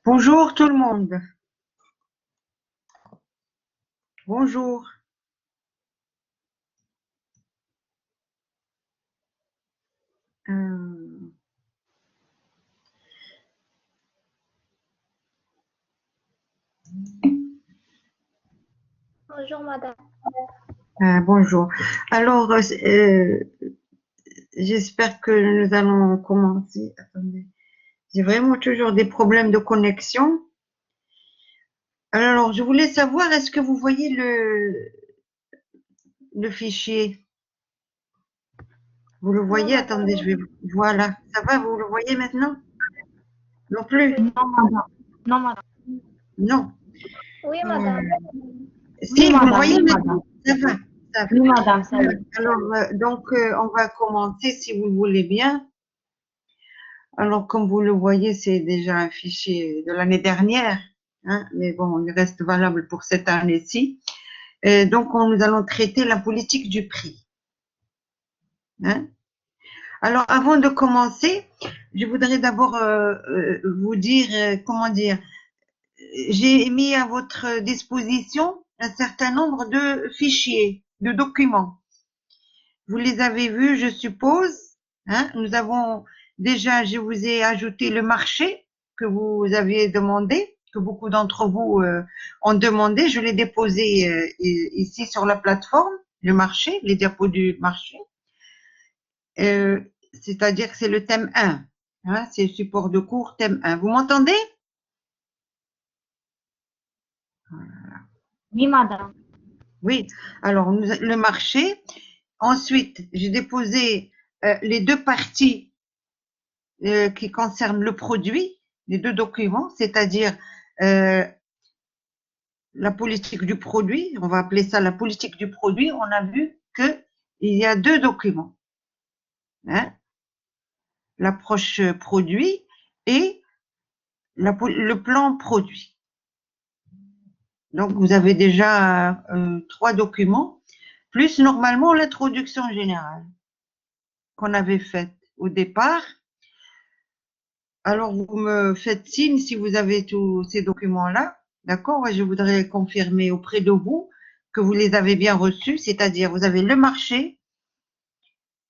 Bonjour tout le monde. Bonjour. Euh, Bonjour madame. bonjour. Alors, j'espère que nous allons commencer. Attendez, j'ai vraiment toujours des problèmes de connexion. Alors, je voulais savoir, est-ce que vous voyez le fichier? Vous le voyez? Non, Attendez, je vais. Voilà, ça va, vous le voyez maintenant? Non plus? non madame. Non madame. Non. Oui madame. Si, vous le voyez Oui maintenant? madame. Ça va, ça va. Oui madame, ça y est. Alors, donc, on va commencer si vous le voulez bien. Alors, comme vous le voyez, c'est déjà un fichier de l'année dernière, hein, mais bon, il reste valable pour cette année-ci. Donc, nous allons traiter la politique du prix. Hein. Alors, avant de commencer, je voudrais d'abord vous dire, comment dire, j'ai mis à votre disposition un certain nombre de fichiers, de documents. Vous les avez vus, je suppose. Hein. Nous avons déjà, je vous ai ajouté le marché que vous aviez demandé, que beaucoup d'entre vous ont demandé. Je l'ai déposé ici sur la plateforme, le marché, les diapos du marché. C'est-à-dire que c'est le thème 1. Hein, c'est le support de cours, thème 1. Vous m'entendez? Oui madame. Oui. Alors, le marché. Ensuite, j'ai déposé les deux parties qui concernent le produit, les deux documents, c'est-à-dire la politique du produit, on va appeler ça la politique du produit. On a vu qu'il y a deux documents, hein, l'approche produit et le plan produit. Donc, vous avez déjà trois documents, plus normalement l'introduction générale qu'on avait faite au départ. Alors, vous me faites signe si vous avez tous ces documents-là, d'accord? Et je voudrais confirmer auprès de vous que vous les avez bien reçus, c'est-à-dire vous avez le marché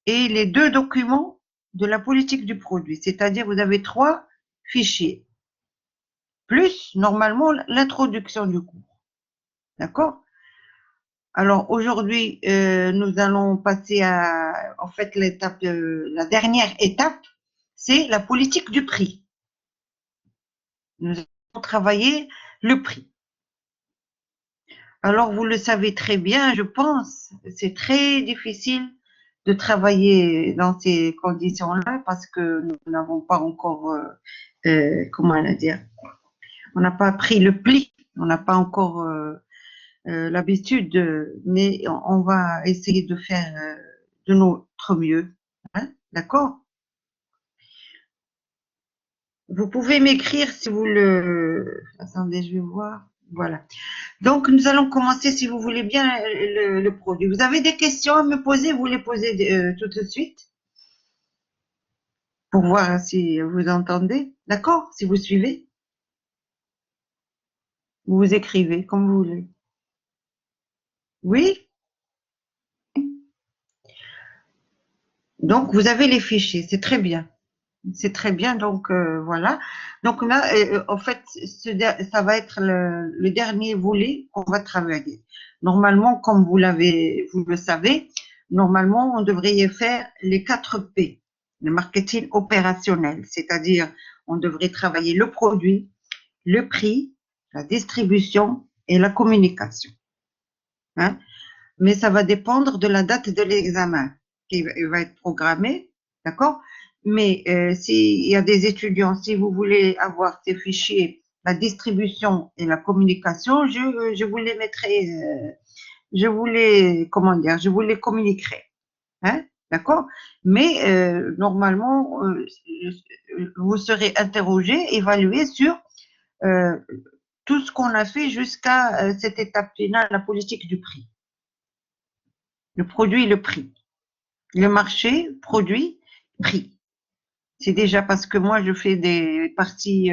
et les deux documents de la politique du produit, c'est-à-dire vous avez trois fichiers, plus normalement l'introduction du cours, d'accord? Alors aujourd'hui, nous allons passer à, en fait, l'étape, la dernière étape, c'est la politique du prix. Nous allons travailler le prix. Alors, vous le savez très bien, je pense, c'est très difficile de travailler dans ces conditions-là parce que nous n'avons pas encore, comment le dire, on n'a pas pris le pli, on n'a pas encore l'habitude, mais on va essayer de faire de notre mieux. Hein, d'accord? Vous pouvez m'écrire si vous le... Attendez, je vais voir. Voilà. Donc, nous allons commencer, si vous voulez bien, le produit. Vous avez des questions à me poser, vous les posez tout de suite pour voir si vous entendez. D'accord? Si vous suivez, vous écrivez comme vous voulez. Oui? Donc, vous avez les fichiers, c'est très bien. C'est très bien, donc voilà. Donc là, en fait, ça va être le dernier volet qu'on va travailler. Normalement, comme vous le savez, normalement, on devrait faire les 4 P, le marketing opérationnel, c'est-à-dire on devrait travailler le produit, le prix, la distribution et la communication. Hein? Mais ça va dépendre de la date de l'examen qui va être programmé, d'accord? Mais s'il y a des étudiants, si vous voulez avoir ces fichiers, la distribution et la communication, je vous les mettrai, je vous les, comment dire, je vous les communiquerai, hein? D'accord? Mais normalement, vous serez interrogé, évalué sur euh, tout ce qu'on a fait jusqu'à cette étape finale, la politique du prix. Le produit, le prix. Le marché, produit, prix. C'est déjà parce que moi, je fais des parties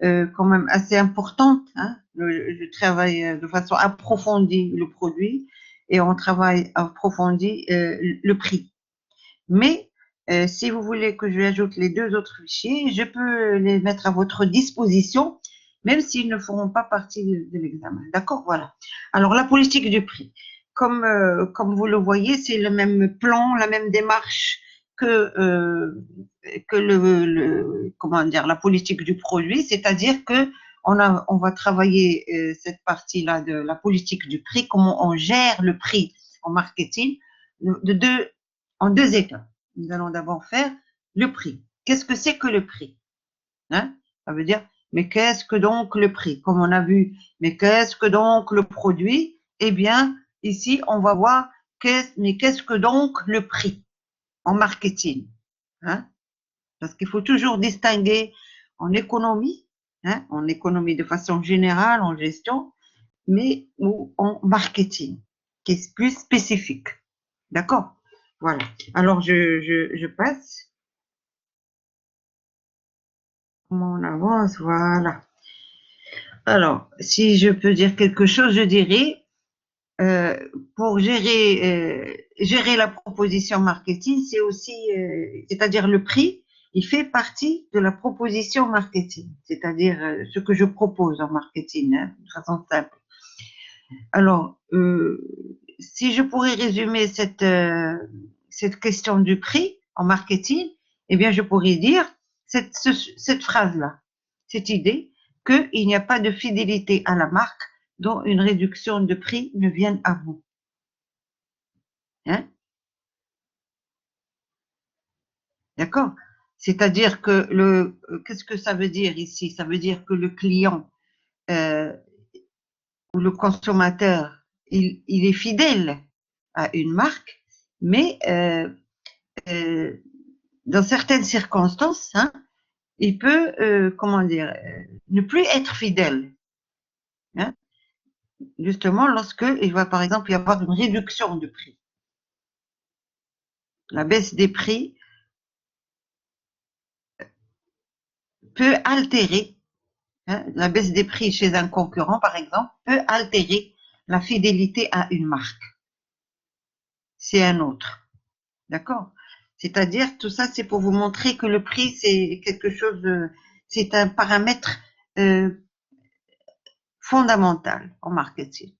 quand même assez importantes. Hein. Je travaille de façon approfondie le produit et on travaille approfondi le prix. Mais si vous voulez que je ajoute les deux autres fichiers, je peux les mettre à votre disposition, même s'ils ne feront pas partie de l'examen. D'accord? Voilà. Alors, la politique du prix. Comme vous le voyez, c'est le même plan, la même démarche que comment dire, la politique du produit, c'est-à-dire que on va travailler cette partie-là de la politique du prix, comment on gère le prix en marketing, en deux étapes. Nous allons d'abord faire le prix. Qu'est-ce que c'est que le prix? Hein? Ça veut dire, mais qu'est-ce que donc le prix? Comme on a vu, mais qu'est-ce que donc le produit? Eh bien, ici, on va voir, mais qu'est-ce que donc le prix en marketing? Hein? Parce qu'il faut toujours distinguer en économie, hein, en économie de façon générale, en gestion, mais ou en marketing, qui est plus spécifique. D'accord? Voilà. Alors, je passe. Comment on avance? Voilà. Alors, si je peux dire quelque chose, je dirais, euh, pour gérer la proposition marketing, c'est aussi, c'est-à-dire le prix, il fait partie de la proposition marketing, c'est-à-dire ce que je propose en marketing, hein, de façon simple. Alors, si je pourrais résumer cette question du prix en marketing, eh bien, je pourrais dire cette phrase-là, cette idée qu'il n'y a pas de fidélité à la marque dont une réduction de prix ne vienne à vous. Hein? D'accord? C'est-à-dire que qu'est-ce que ça veut dire ici? Ça veut dire que le client euh, ou le consommateur, il est fidèle à une marque, mais euh, dans certaines circonstances, hein, il peut, comment dire, ne plus être fidèle. Hein, justement, lorsque il va, par exemple, y avoir une réduction de prix. La baisse des prix peut altérer, hein, la baisse des prix chez un concurrent, par exemple, peut altérer la fidélité à une marque. C'est un autre. D'accord? C'est-à-dire, tout ça, c'est pour vous montrer que le prix, c'est quelque chose, c'est un paramètre fondamental en marketing.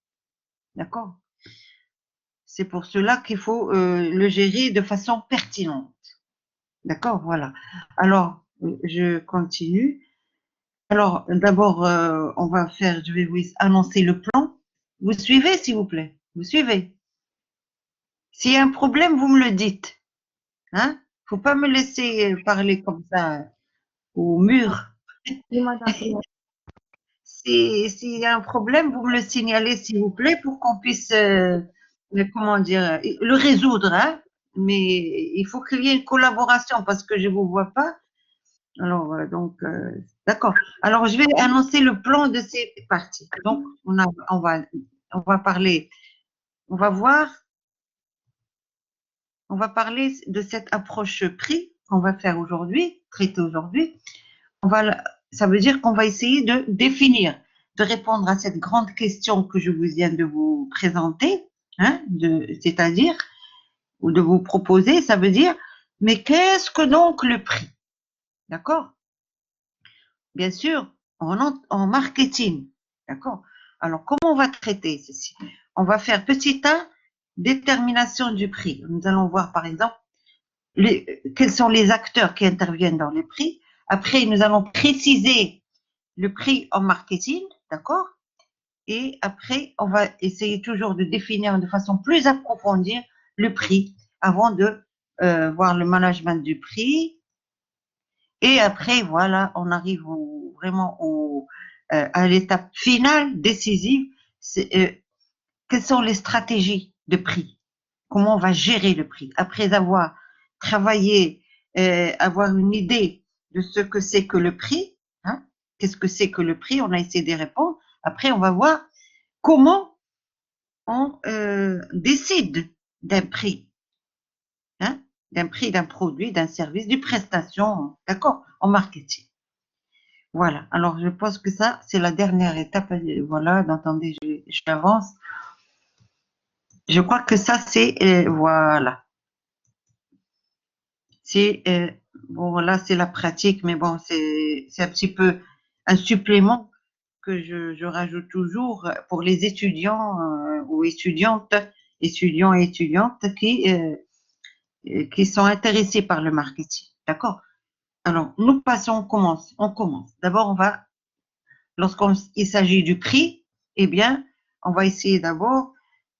D'accord? C'est pour cela qu'il faut le gérer de façon pertinente. D'accord? Voilà. Alors, je continue. Alors, d'abord, je vais vous annoncer le plan. Vous suivez, s'il vous plaît? Vous suivez? S'il y a un problème, vous me le dites. Hein? Faut pas me laisser parler comme ça au mur. Oui, madame. S'il y a un problème, vous me le signalez, s'il vous plaît, pour qu'on puisse, comment dire, le résoudre. Hein. Mais il faut qu'il y ait une collaboration parce que je ne vous vois pas. Alors, d'accord. Alors, je vais annoncer le plan de ces parties. Donc, on va parler, on va voir, on va parler de cette approche prix qu'on va faire aujourd'hui, traiter aujourd'hui. Ça veut dire qu'on va essayer de définir, de répondre à cette grande question que je vous viens de vous présenter, hein, c'est-à-dire, ou de vous proposer, ça veut dire, mais qu'est-ce que donc le prix? D'accord? Bien sûr, en marketing. D'accord? Alors, comment on va traiter ceci? On va faire petit 1, détermination du prix. Nous allons voir, par exemple, quels sont les acteurs qui interviennent dans les prix. Après, nous allons préciser le prix en marketing, d'accord? Et après, on va essayer toujours de définir de façon plus approfondie le prix avant de voir le management du prix. Et après, voilà, on arrive à l'étape finale, décisive. Quelles sont les stratégies de prix? Comment on va gérer le prix? Après avoir travaillé, avoir une idée de ce que c'est que le prix, hein, qu'est-ce que c'est que le prix? On a essayé de répondre. Après, on va voir comment on décide d'un prix, hein, d'un prix d'un produit, d'un service, d'une prestation, d'accord, en marketing. Voilà, alors je pense que ça, c'est la dernière étape. Voilà, attendez, j'avance. Je crois que ça, c'est, voilà, c'est, bon, voilà, c'est la pratique, mais bon, c'est un petit peu un supplément que je rajoute toujours pour les étudiants ou étudiantes, étudiants et étudiantes qui sont intéressés par le marketing. D'accord? Alors, nous passons, on commence. On commence. D'abord, on va, lorsqu'il s'agit du prix, eh bien, on va essayer d'abord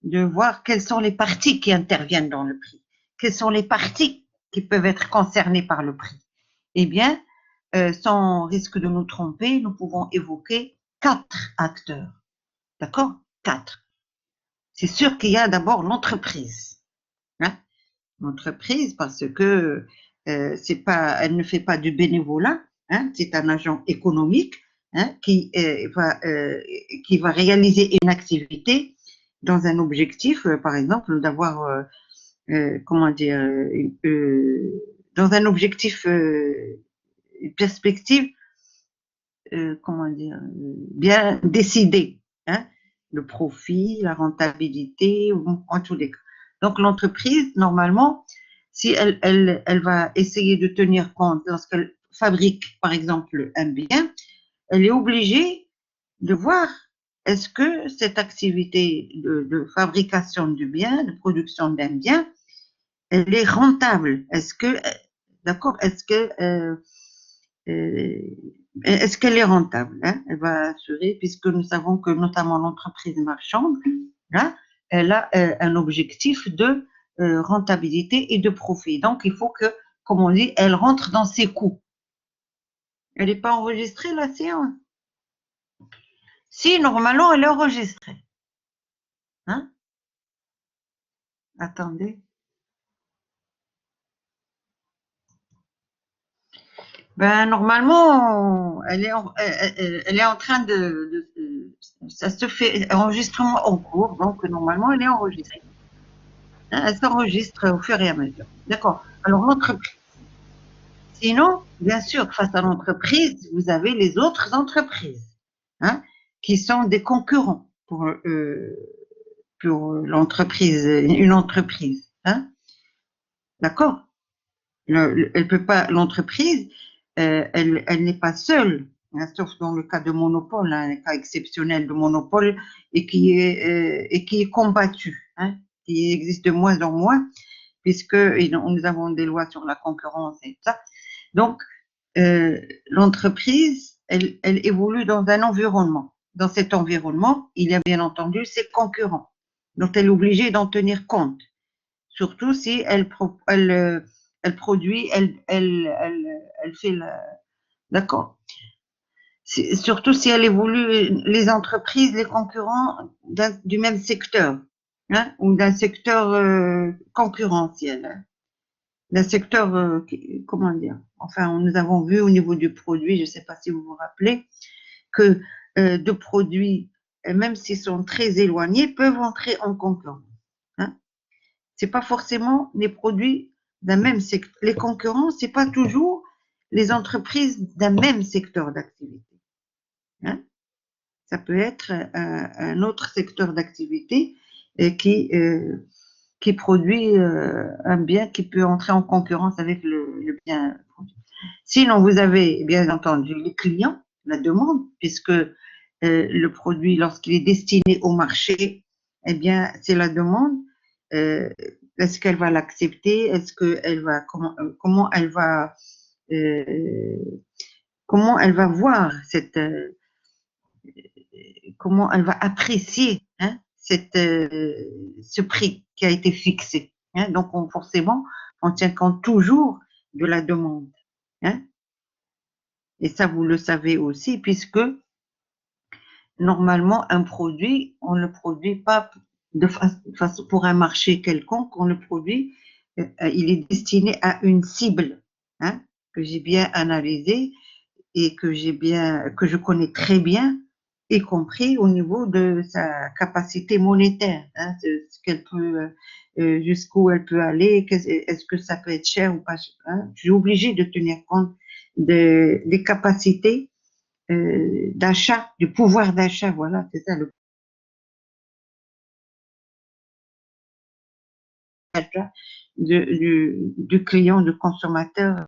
de voir quelles sont les parties qui interviennent dans le prix. Quelles sont les parties qui peuvent être concernées par le prix? Eh bien, sans risque de nous tromper, nous pouvons évoquer 4 acteurs. D'accord? 4. C'est sûr qu'il y a d'abord l'entreprise. Hein? L'entreprise, parce que c'est pas, elle ne fait pas du bénévolat, hein? C'est un agent économique, hein, qui va réaliser une activité dans un objectif, par exemple, d'avoir, comment dire, dans un objectif, une perspective, comment dire, bien décidée, hein, le profit, la rentabilité, en tous les cas. Donc l'entreprise, normalement, si elle va essayer de tenir compte lorsqu'elle fabrique, par exemple, un bien, elle est obligée de voir est-ce que cette activité de fabrication du bien, de production d'un bien, elle est rentable. Est-ce que, d'accord, euh, est-ce qu'elle est rentable, hein? Elle va assurer, puisque nous savons que notamment l'entreprise marchande, hein, elle a un objectif de rentabilité et de profit. Donc, il faut que, comme on dit, elle rentre dans ses coûts. Elle n'est pas enregistrée, la séance? Si, normalement, elle est enregistrée. Hein? Attendez. Ben, normalement, elle est en train ça se fait, enregistrement en cours, donc normalement, elle est enregistrée. Hein, elle s'enregistre au fur et à mesure. D'accord. Alors, l'entreprise. Sinon, bien sûr, face à l'entreprise, vous avez les autres entreprises, hein, qui sont des concurrents pour l'entreprise, une entreprise. Hein. D'accord. Elle peut pas, l'entreprise, elle n'est pas seule, hein, sauf dans le cas de monopole, hein, un cas exceptionnel de monopole et qui est combattu, hein, qui existe de moins en moins, puisque nous avons des lois sur la concurrence et tout ça. Donc, l'entreprise, elle évolue dans un environnement. Dans cet environnement, il y a bien entendu ses concurrents. Donc, elle est obligée d'en tenir compte, surtout si elle produit, elle fait la… D'accord. Surtout si elle évolue, les entreprises, les concurrents du même secteur, hein, ou d'un secteur concurrentiel, hein, d'un secteur, comment dire, enfin, nous avons vu au niveau du produit, je ne sais pas si vous vous rappelez, que de produits, même s'ils sont très éloignés, peuvent entrer en concurrence. Hein. C'est pas forcément les produits d'un même secteur. Les concurrents, c'est pas toujours les entreprises d'un même secteur d'activité. Hein. Ça peut être un autre secteur d'activité qui produit un bien qui peut entrer en concurrence avec le bien produit. Sinon, vous avez bien entendu les clients, la demande, puisque le produit, lorsqu'il est destiné au marché, eh bien, c'est la demande. Est-ce qu'elle va l'accepter? Est-ce qu'elle va euh, comment elle va voir comment elle va apprécier, hein, ce prix qui a été fixé. Hein. Donc, forcément, on tient compte toujours de la demande. Hein. Et ça, vous le savez aussi, puisque normalement, un produit, on ne le produit pas pour un marché quelconque, on le produit, il est destiné à une cible, hein, que j'ai bien analysée et que je connais très bien y compris au niveau de sa capacité monétaire, hein, ce qu'elle peut, jusqu'où elle peut aller, est-ce que ça peut être cher ou pas, hein. Je suis obligée de tenir compte des capacités d'achat, du pouvoir d'achat, voilà, c'est ça le pouvoir d'achat du client, du consommateur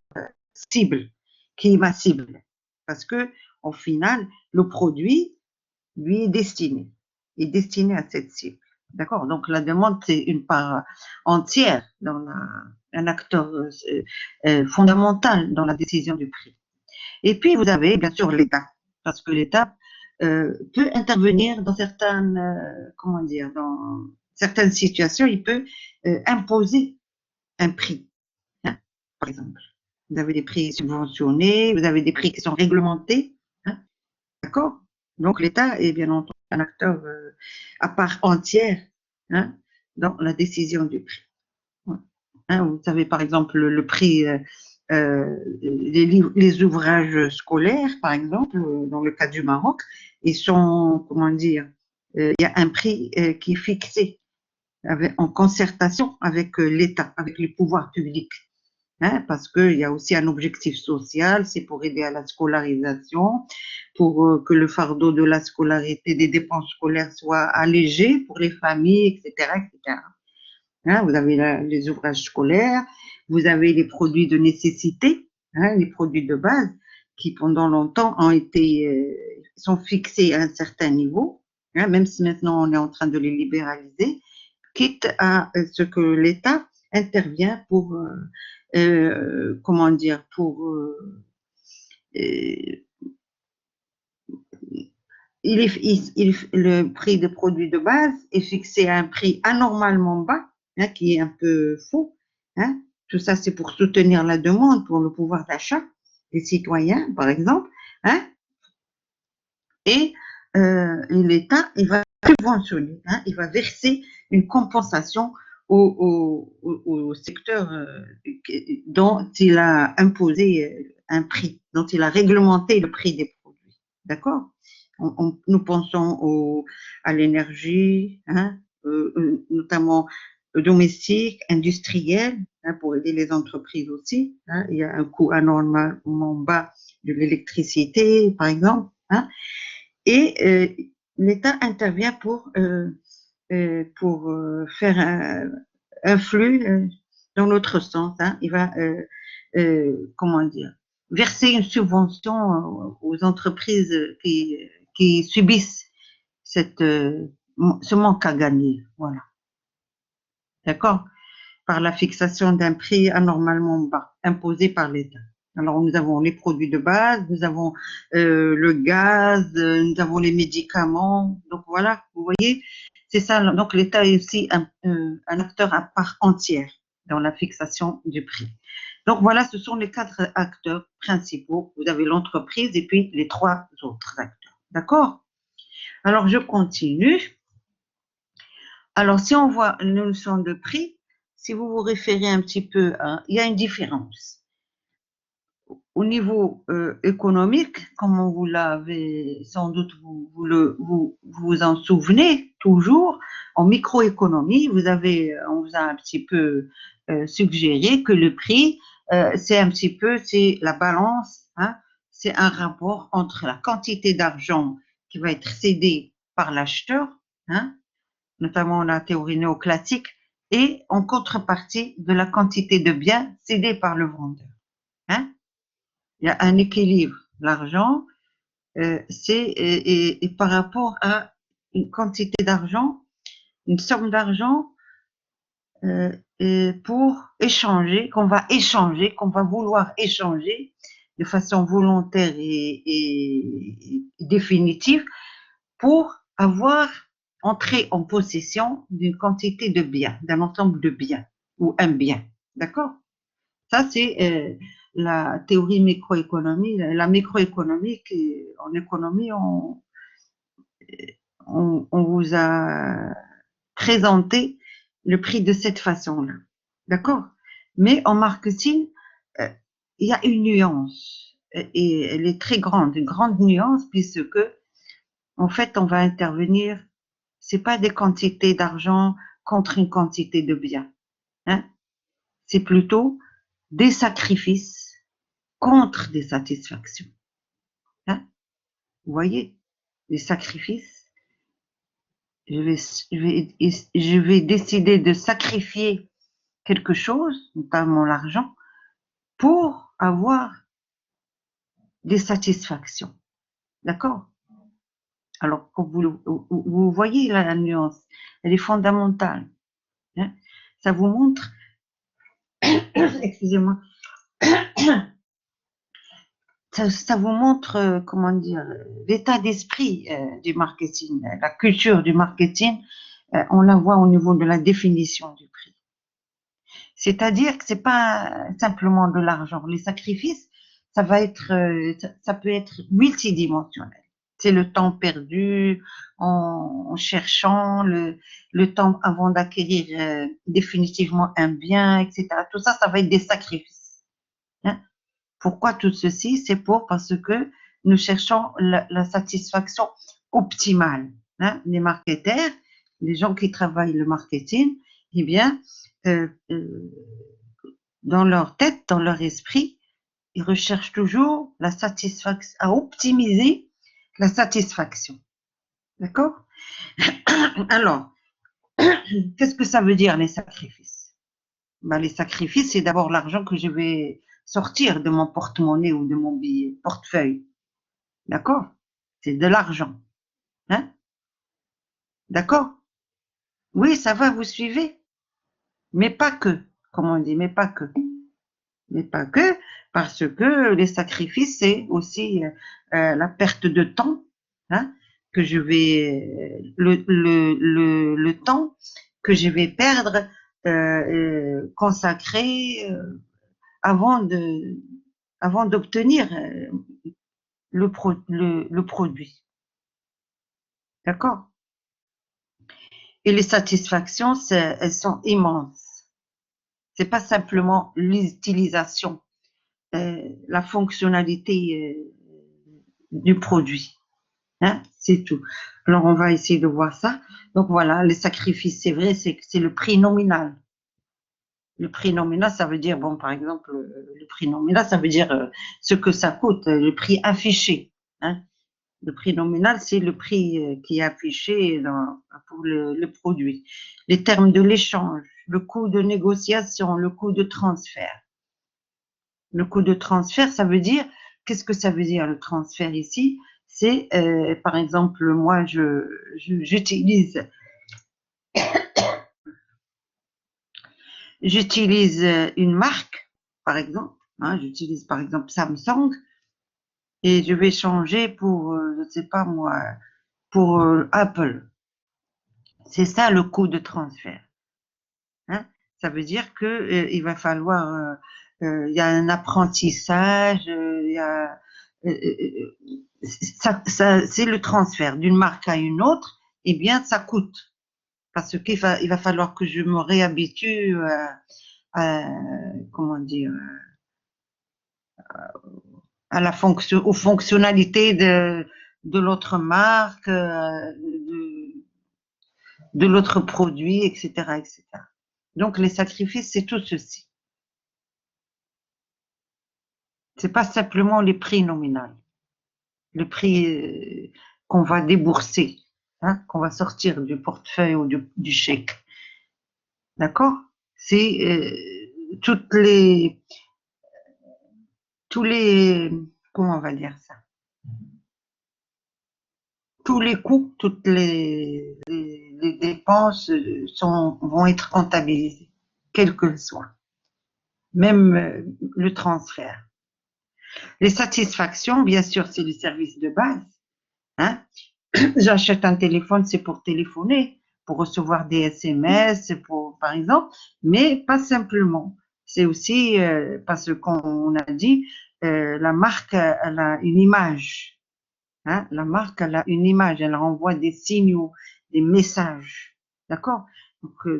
cible, qui est ma cible. Parce que au final, le produit, lui, est destiné à cette cible. D'accord? Donc la demande, c'est une part entière dans un acteur fondamental dans la décision du prix. Et puis vous avez bien sûr l'État, parce que l'État peut intervenir dans certaines, comment dire, dans certaines situations, il peut imposer un prix, hein, par exemple. Vous avez des prix subventionnés, vous avez des prix qui sont réglementés, hein, d'accord? Donc l'État est bien entendu un acteur à part entière, hein, dans la décision du prix. Ouais. Hein, vous savez par exemple le prix les ouvrages scolaires, par exemple, dans le cas du Maroc, ils sont, comment dire, il y a un prix qui est fixé en concertation avec l'État, avec les pouvoirs publics. Hein, parce qu'il y a aussi un objectif social, c'est pour aider à la scolarisation, pour que le fardeau de la scolarité, des dépenses scolaires soit allégé pour les familles, etc., etc. Hein, vous avez les ouvrages scolaires, vous avez les produits de nécessité, hein, les produits de base qui pendant longtemps ont été sont fixés à un certain niveau, hein, même si maintenant on est en train de les libéraliser, quitte à ce que l'État intervient pour comment dire pour euh, le prix des produits de base est fixé à un prix anormalement bas, hein, qui est un peu faux. Hein. Tout ça, c'est pour soutenir la demande, pour le pouvoir d'achat des citoyens, par exemple. Hein. Et l'État, il va subventionner, hein, il va verser une compensation au secteur dont il a imposé un prix, dont il a réglementé le prix des produits. D'accord? Nous pensons à l'énergie, hein, notamment domestique, industrielle, hein, pour aider les entreprises aussi. Hein. Il y a un coût anormalement bas de l'électricité, par exemple. Hein. Et l'État intervient pour faire un flux dans l'autre sens. Hein. Il va, comment dire, verser une subvention aux entreprises qui subissent ce manque à gagner. Voilà. D'accord? Par la fixation d'un prix anormalement bas imposé par l'État. Alors, nous avons les produits de base, nous avons le gaz, nous avons les médicaments. Donc, voilà, vous voyez, c'est ça. Donc, l'État est aussi un acteur à part entière dans la fixation du prix. Donc, voilà, ce sont les 4 acteurs principaux. Vous avez l'entreprise et puis les 3 autres acteurs. D'accord? Alors, je continue. Alors, si on voit une notion de prix, si vous vous référez un petit peu à, il y a une différence. Au niveau économique, comme vous l'avez sans doute, vous en souvenez toujours, en microéconomie, on vous a un petit peu suggéré que le prix, c'est un petit peu, c'est la balance, hein, c'est un rapport entre la quantité d'argent qui va être cédée par l'acheteur, hein, notamment la théorie néoclassique, et en contrepartie de la quantité de biens cédés par le vendeur. Hein. Il y a un équilibre. L'argent, c'est et par rapport à une quantité d'argent, une somme d'argent pour échanger, qu'on va vouloir échanger de façon volontaire et définitive pour avoir entré en possession d'une quantité de biens, d'un ensemble de biens ou un bien. D'accord? Ça, c'est la théorie microéconomie. La microéconomie, en économie, on vous a présenté le prix de cette façon-là. D'accord? Mais en marketing, il y a une nuance, et elle est très grande, une grande nuance, puisque En fait, on va intervenir, c'est pas des quantités d'argent contre une quantité de biens, hein. C'est plutôt des sacrifices contre des satisfactions, hein. Vous voyez, les sacrifices, je vais décider de sacrifier quelque chose, notamment l'argent, pour avoir des satisfactions. D'accord? Alors, pour vous voyez la nuance, elle est fondamentale, hein. Ça vous montre, excusez-moi, ça vous montre, comment dire, l'état d'esprit du marketing, la culture du marketing, on la voit au niveau de la définition du prix. C'est-à-dire que c'est pas simplement de l'argent. Les sacrifices, ça va être, ça peut être multidimensionnel. C'est le temps perdu en cherchant, le temps avant d'acquérir définitivement un bien, etc. Tout ça, ça va être des sacrifices, hein. Pourquoi tout ceci? C'est parce que nous cherchons la satisfaction optimale, hein. Les marketeurs, les gens qui travaillent le marketing, eh bien, euh, euh, dans leur tête, dans leur esprit, ils recherchent toujours la satisfaction, à optimiser la satisfaction. D'accord? Alors, qu'est-ce que ça veut dire les sacrifices? Ben, les sacrifices, c'est d'abord l'argent que je vais sortir de mon porte-monnaie ou de mon billet, portefeuille. D'accord? C'est de l'argent. Hein? D'accord? Oui, ça va, vous suivez? Mais pas que, comme on dit, mais pas que. Mais pas que, parce que les sacrifices, c'est aussi la perte de temps, hein, que je vais, le temps que je vais perdre, consacré avant de, avant d'obtenir le produit. D'accord? Et les satisfactions, elles sont immenses. C'est pas simplement l'utilisation, la fonctionnalité du produit, hein, c'est tout. Alors on va essayer de voir ça. Donc voilà, les sacrifices, c'est vrai, c'est le prix nominal. Le prix nominal, ça veut dire, bon, par exemple, le prix nominal, ça veut dire ce que ça coûte, le prix affiché, hein. Le prix nominal, c'est le prix qui est affiché pour le produit. Les termes de l'échange, le coût de négociation, le coût de transfert. Le coût de transfert, ça veut dire, qu'est-ce que ça veut dire le transfert ici? C'est, par exemple, moi, j'utilise une marque, par exemple, hein, j'utilise par exemple Samsung et je vais changer pour, je ne sais pas moi, pour Apple. C'est ça le coût de transfert, hein. Ça veut dire que il va falloir, il y a un apprentissage, il y a, c'est le transfert d'une marque à une autre, eh bien, ça coûte. Parce il va falloir que je me réhabitue à, comment dire, à la fonction, aux fonctionnalités de l'autre marque, de l'autre produit, etc., etc. Donc, les sacrifices, c'est tout ceci. C'est pas simplement les prix nominaux, le prix qu'on va débourser, hein, qu'on va sortir du portefeuille ou du chèque. D'accord? C'est toutes les, tous les, comment on va dire ça? Tous les coûts, toutes les dépenses vont être comptabilisées, quel que soit, même le transfert. Les satisfactions, bien sûr, c'est le service de base, hein. J'achète un téléphone, c'est pour téléphoner, pour recevoir des SMS, pour, par exemple, mais pas simplement. C'est aussi parce qu'on a dit, la marque, elle a une image, hein. La marque, elle a une image, elle renvoie des signaux, des messages. D'accord?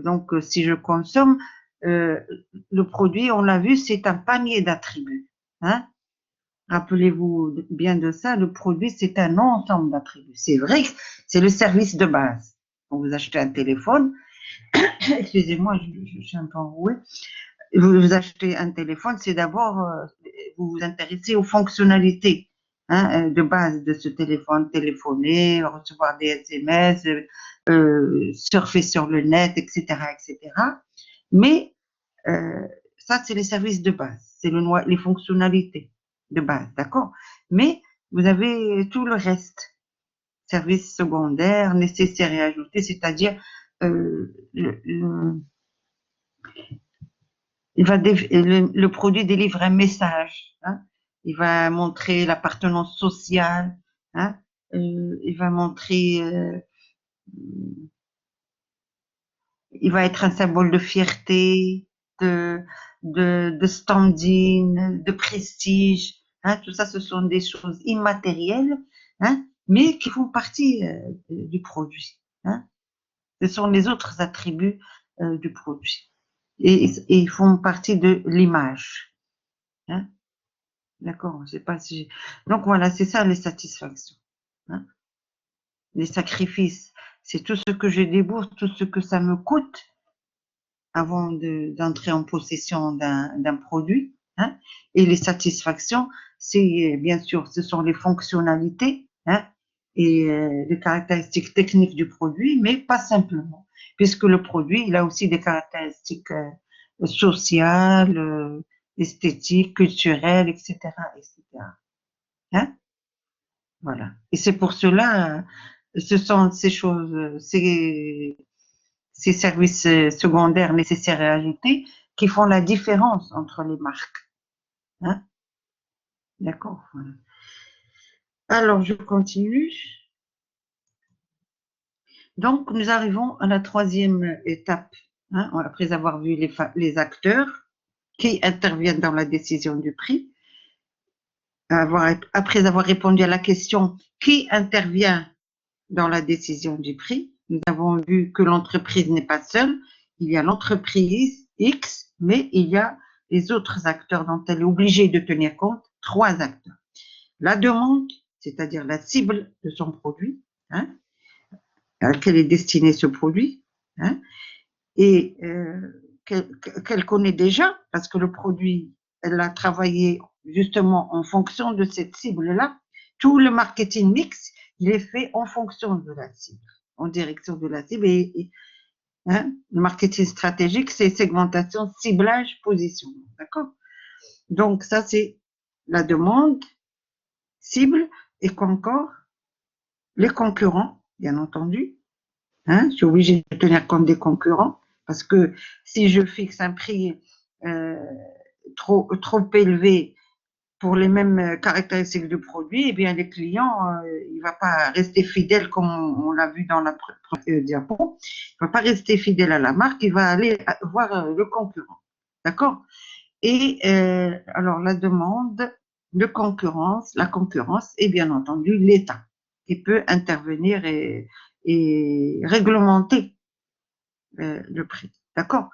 Donc, si je consomme, euh, le produit, on l'a vu, c'est un panier d'attributs, hein. Rappelez-vous bien de ça, le produit, c'est un ensemble d'attributs. C'est vrai que c'est le service de base. Quand vous achetez un téléphone, excusez-moi, je suis un peu enrouée. Vous achetez un téléphone, c'est d'abord, vous vous intéressez aux fonctionnalités de base de ce téléphone, téléphoner, recevoir des SMS, surfer sur le net, etc., etc. Mais ça, c'est les services de base, c'est les fonctionnalités de base, d'accord? Mais vous avez tout le reste, services secondaires, nécessaires et ajoutés, c'est-à-dire le produit délivre un message. Il va montrer l'appartenance sociale. Il va montrer, il va être un symbole de fierté, de, de standing, de prestige. Tout ça, ce sont des choses immatérielles, mais qui font partie du produit. Ce sont les autres attributs du produit. Et ils font partie de l'image. D'accord, je sais pas si. Donc voilà, c'est ça les satisfactions. Les sacrifices, c'est tout ce que je débourse, tout ce que ça me coûte avant d'entrer en possession d'un produit. Et les satisfactions, c'est bien sûr, ce sont les fonctionnalités et les caractéristiques techniques du produit, mais pas simplement, puisque le produit, il a aussi des caractéristiques sociales, esthétiques, culturelles, etc., etc. Voilà. Et c'est pour cela, ce sont ces choses, ces services secondaires nécessaires et ajoutés qui font la différence entre les marques. D'accord. Voilà. Alors, je continue. Donc, nous arrivons à la troisième étape, après avoir vu les acteurs qui interviennent dans la décision du prix, après avoir répondu à la question qui intervient dans la décision du prix. Nous avons vu que l'entreprise n'est pas seule. Il y a l'entreprise X, mais il y a les autres acteurs dont elle est obligée de tenir compte, 3 acteurs. La demande, c'est-à-dire la cible de son produit, à laquelle est destiné ce produit, et qu'elle connaît déjà, parce que le produit, elle a travaillé justement en fonction de cette cible-là. Tout le marketing mix, il est fait en fonction de la cible, en direction de la cible. Le marketing stratégique, c'est segmentation, ciblage, positionnement. D'accord? Donc, ça, c'est la demande, cible, et encore les concurrents, bien entendu. Je suis obligée de tenir compte des concurrents, parce que si je fixe un prix trop élevé pour les mêmes caractéristiques du produit, eh bien, les clients, il va pas rester fidèle comme on l'a vu dans la diapo. Il va pas rester fidèle à la marque, il va aller voir le concurrent. D'accord? Et alors, la demande de concurrence, la concurrence et bien entendu l'État qui peut intervenir et réglementer le prix. D'accord?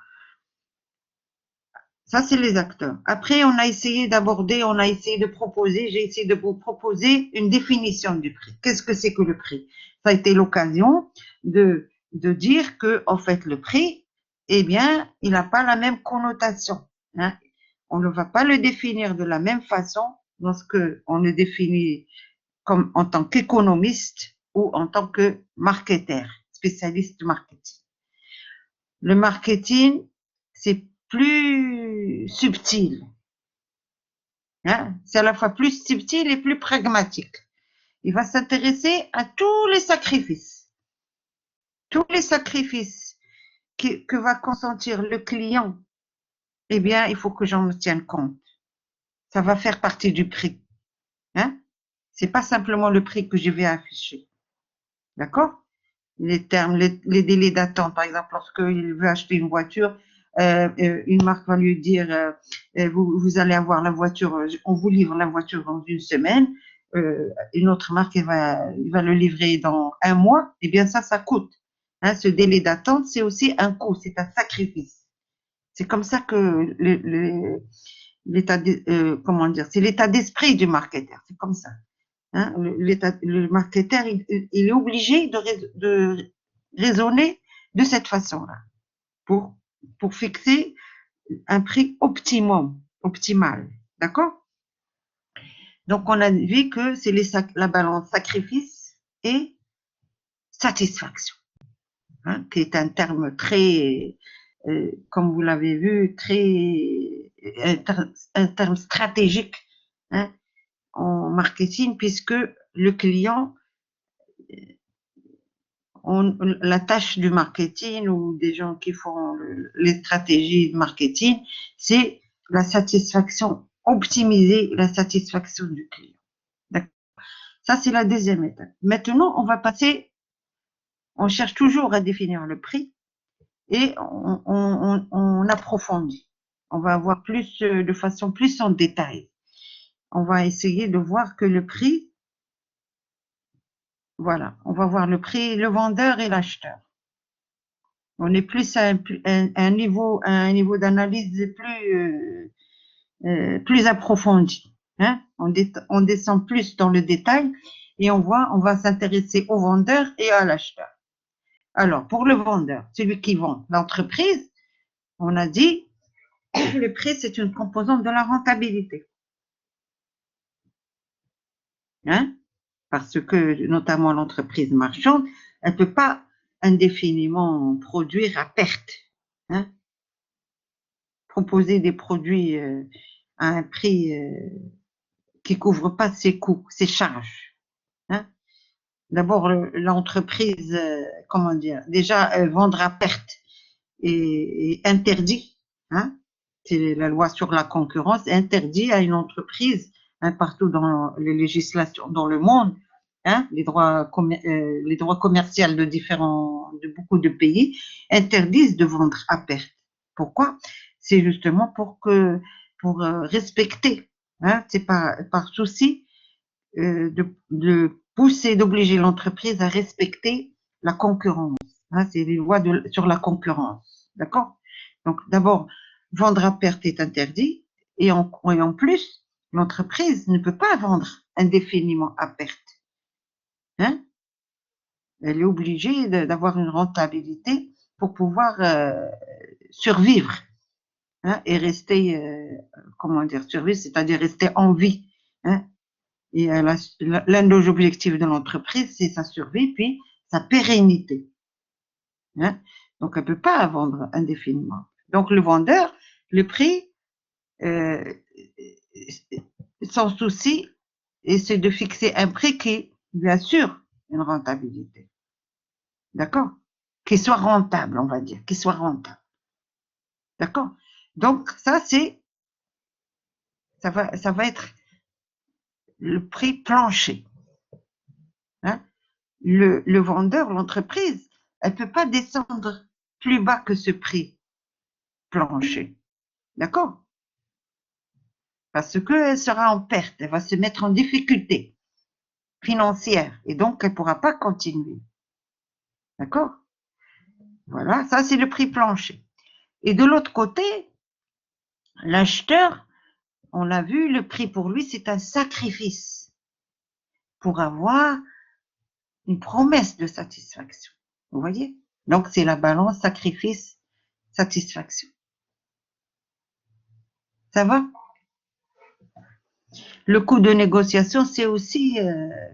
Ça, c'est les acteurs. Après, on a essayé d'aborder, on a essayé de proposer, j'ai essayé de vous proposer une définition du prix. Qu'est-ce que c'est que le prix? Ça a été l'occasion de dire que, en fait, le prix, eh bien, il n'a pas la même connotation. On ne va pas le définir de la même façon lorsque on le définit comme en tant qu'économiste ou en tant que marketeur, spécialiste marketing. Le marketing, c'est plus subtil. C'est à la fois plus subtil et plus pragmatique. Il va s'intéresser à tous les sacrifices. Tous les sacrifices que va consentir le client, eh bien, il faut que j'en tienne compte. Ça va faire partie du prix. C'est pas simplement le prix que je vais afficher. D'accord? Les termes, les délais d'attente, par exemple, lorsqu'il veut acheter une voiture, une marque va lui dire vous allez avoir la voiture, on vous livre la voiture dans une semaine. Une autre marque il va le livrer dans 1 mois. Eh bien ça coûte. Ce délai d'attente, c'est aussi un coût, c'est un sacrifice. C'est comme ça que comment dire, c'est l'état d'esprit du marketeur, c'est comme ça. Hein, le marketeur, il est obligé de raisonner de cette façon-là pour fixer un prix optimal. D'accord? Donc, on a vu que c'est la balance sacrifice et satisfaction, hein, qui est un terme très, comme vous l'avez vu, un terme stratégique, hein, en marketing, puisque le client, la tâche du marketing ou des gens qui font les stratégies de marketing, c'est la satisfaction, optimiser la satisfaction du client. D'accord. Ça, c'est la deuxième étape. Maintenant, on cherche toujours à définir le prix et on approfondit. On va voir de façon plus en détail. On va essayer de voir que le prix, voilà, on va voir le prix, le vendeur et l'acheteur. On est plus à un niveau d'analyse plus approfondi. Hein? On descend plus dans le détail et on va s'intéresser au vendeur et à l'acheteur. Alors, pour le vendeur, celui qui vend l'entreprise, on a dit le prix, c'est une composante de la rentabilité. Hein? Parce que, notamment l'entreprise marchande, elle ne peut pas indéfiniment produire à perte. Hein? Proposer des produits à un prix qui ne couvre pas ses coûts, ses charges. Hein? D'abord, l'entreprise, comment dire, déjà, vendre à perte est interdit. Hein? C'est la loi sur la concurrence, interdit à une entreprise, hein, partout dans les législations dans le monde, hein, les droits commerciaux de beaucoup de pays interdisent de vendre à perte. Pourquoi? C'est justement pour respecter, hein, c'est par souci de pousser, d'obliger l'entreprise à respecter la concurrence. Hein, c'est les lois sur la concurrence. D'accord? Donc, d'abord, vendre à perte est interdit et en plus, l'entreprise ne peut pas vendre indéfiniment à perte. Hein? Elle est obligée d'avoir une rentabilité pour pouvoir survivre, hein, et rester, comment dire, survivre, c'est-à-dire rester en vie. Hein? Et l'un des objectifs de l'entreprise, c'est sa survie, puis sa pérennité. Hein? Donc, elle ne peut pas vendre indéfiniment. Donc, le vendeur, le prix, son souci, c'est de fixer un prix qui lui assure une rentabilité. D'accord? Qui soit rentable, on va dire, qui soit rentable. D'accord? Donc, ça va être le prix plancher. Hein? Le vendeur, l'entreprise, elle ne peut pas descendre plus bas que ce prix plancher. D'accord? Parce qu'elle sera en perte, elle va se mettre en difficulté financière et donc elle ne pourra pas continuer. D'accord? Voilà, ça c'est le prix plancher. Et de l'autre côté, l'acheteur, on l'a vu, le prix pour lui, c'est un sacrifice pour avoir une promesse de satisfaction. Vous voyez? Donc, c'est la balance sacrifice-satisfaction. Ça va? Le coût de négociation, c'est aussi,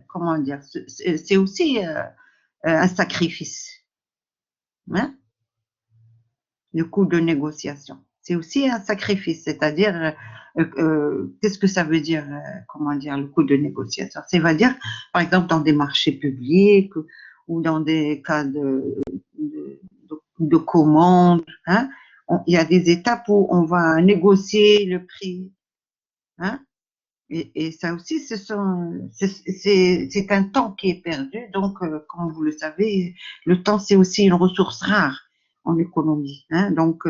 comment dire, c'est aussi un sacrifice. Hein? Le coût de négociation. C'est aussi un sacrifice, c'est-à-dire, qu'est-ce que ça veut dire, comment dire, le coût de négociation? Ça veut dire, par exemple, dans des marchés publics ou dans des cas de commande, hein, il y a des étapes où on va négocier le prix, hein, et ça aussi, c'est un temps qui est perdu. Donc, comme vous le savez, le temps, c'est aussi une ressource rare en économie. Hein, donc,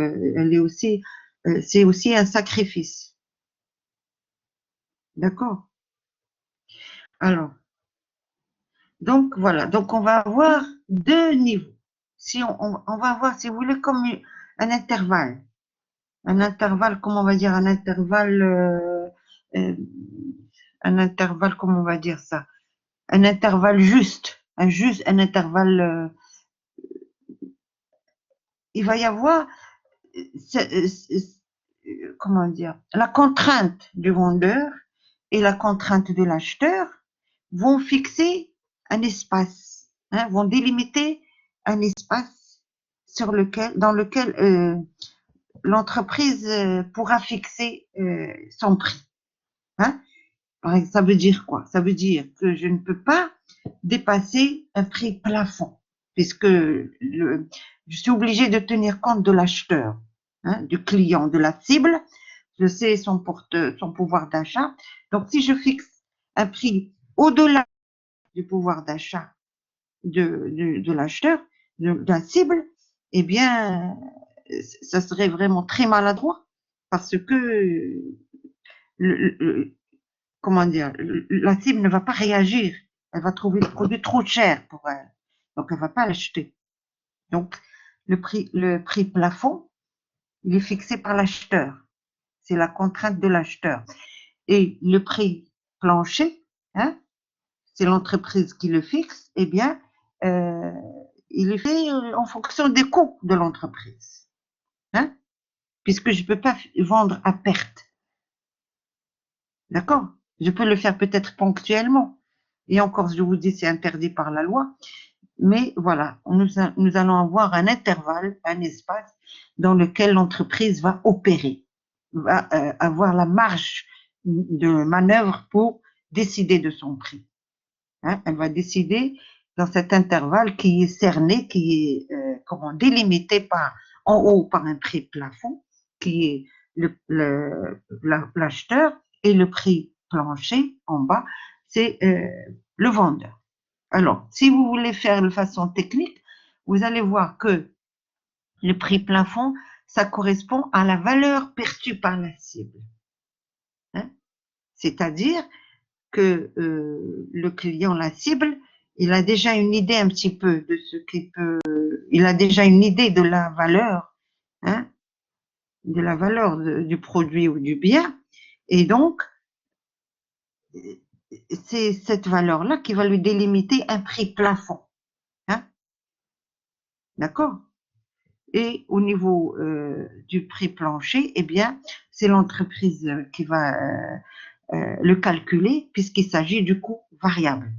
c'est aussi un sacrifice. D'accord? Alors, donc voilà. Donc, on va avoir deux niveaux. Si on va avoir, si vous voulez, comme un intervalle. Un intervalle, comment on va dire, euh, un intervalle, comment on va dire ça? Un intervalle juste, un intervalle, il va y avoir, comment dire, la contrainte du vendeur et la contrainte de l'acheteur vont fixer un espace, hein, vont délimiter un espace dans lequel l'entreprise pourra fixer son prix. Hein. Par exemple, ça veut dire quoi? Ça veut dire que je ne peux pas dépasser un prix plafond, puisque je suis obligée de tenir compte de l'acheteur, hein, du client, de la cible. Je sais son pouvoir d'achat. Donc, si je fixe un prix au-delà du pouvoir d'achat de l'acheteur, de la cible, eh bien, ça serait vraiment très maladroit parce que le, comment dire, la cible ne va pas réagir. Elle va trouver le produit trop cher pour elle. Donc, elle ne va pas l'acheter. Donc, le prix plafond, il est fixé par l'acheteur. C'est la contrainte de l'acheteur. Et le prix plancher, hein, c'est l'entreprise qui le fixe, eh bien, euh, il est fait en fonction des coûts de l'entreprise. Hein, puisque je ne peux pas vendre à perte. D'accord? Je peux le faire peut-être ponctuellement. Et encore, je vous dis, c'est interdit par la loi. Mais voilà, nous allons avoir un intervalle, un espace dans lequel l'entreprise va opérer, va avoir la marge de manœuvre pour décider de son prix. Hein, elle va décider dans cet intervalle qui est cerné, qui est comment délimité par en haut par un prix plafond, qui est l'acheteur, et le prix plancher en bas, c'est le vendeur. Alors, si vous voulez faire de façon technique, vous allez voir que le prix plafond, ça correspond à la valeur perçue par la cible. Hein, c'est-à-dire que le client, la cible, il a déjà une idée un petit peu de ce qu'il peut, il a déjà une idée de la valeur, hein, de la valeur du produit ou du bien. Et donc, c'est cette valeur-là qui va lui délimiter un prix plafond. Hein, d'accord? Et au niveau du prix plancher, eh bien, c'est l'entreprise qui va le calculer puisqu'il s'agit du coût variable.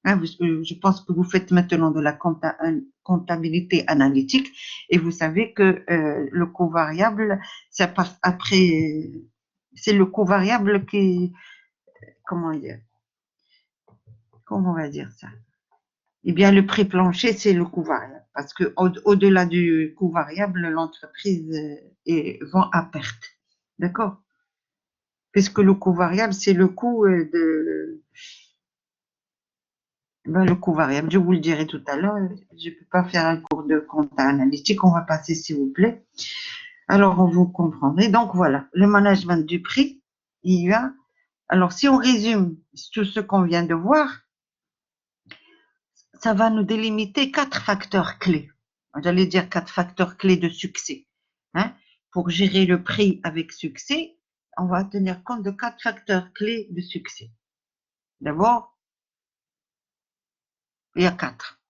Hein, je pense que vous faites maintenant de la comptabilité analytique et vous savez que le coût variable, c'est après, c'est le coût variable qui, comment dire, comment on va dire ça? Eh bien, le prix plancher, c'est le coût variable parce que au-delà du coût variable, l'entreprise vend à perte. D'accord? Puisque le coût variable, c'est le coût le coût variable, je vous le dirai tout à l'heure, je ne peux pas faire un cours de compta analytique, on va passer s'il vous plaît. Alors, vous comprendrez. Donc, voilà, le management du prix, il y a, alors si on résume tout ce qu'on vient de voir, ça va nous délimiter 4 facteurs clés. J'allais dire 4 facteurs clés de succès. Hein. Pour gérer le prix avec succès, on va tenir compte de 4 facteurs clés de succès. D'abord, il y a 4.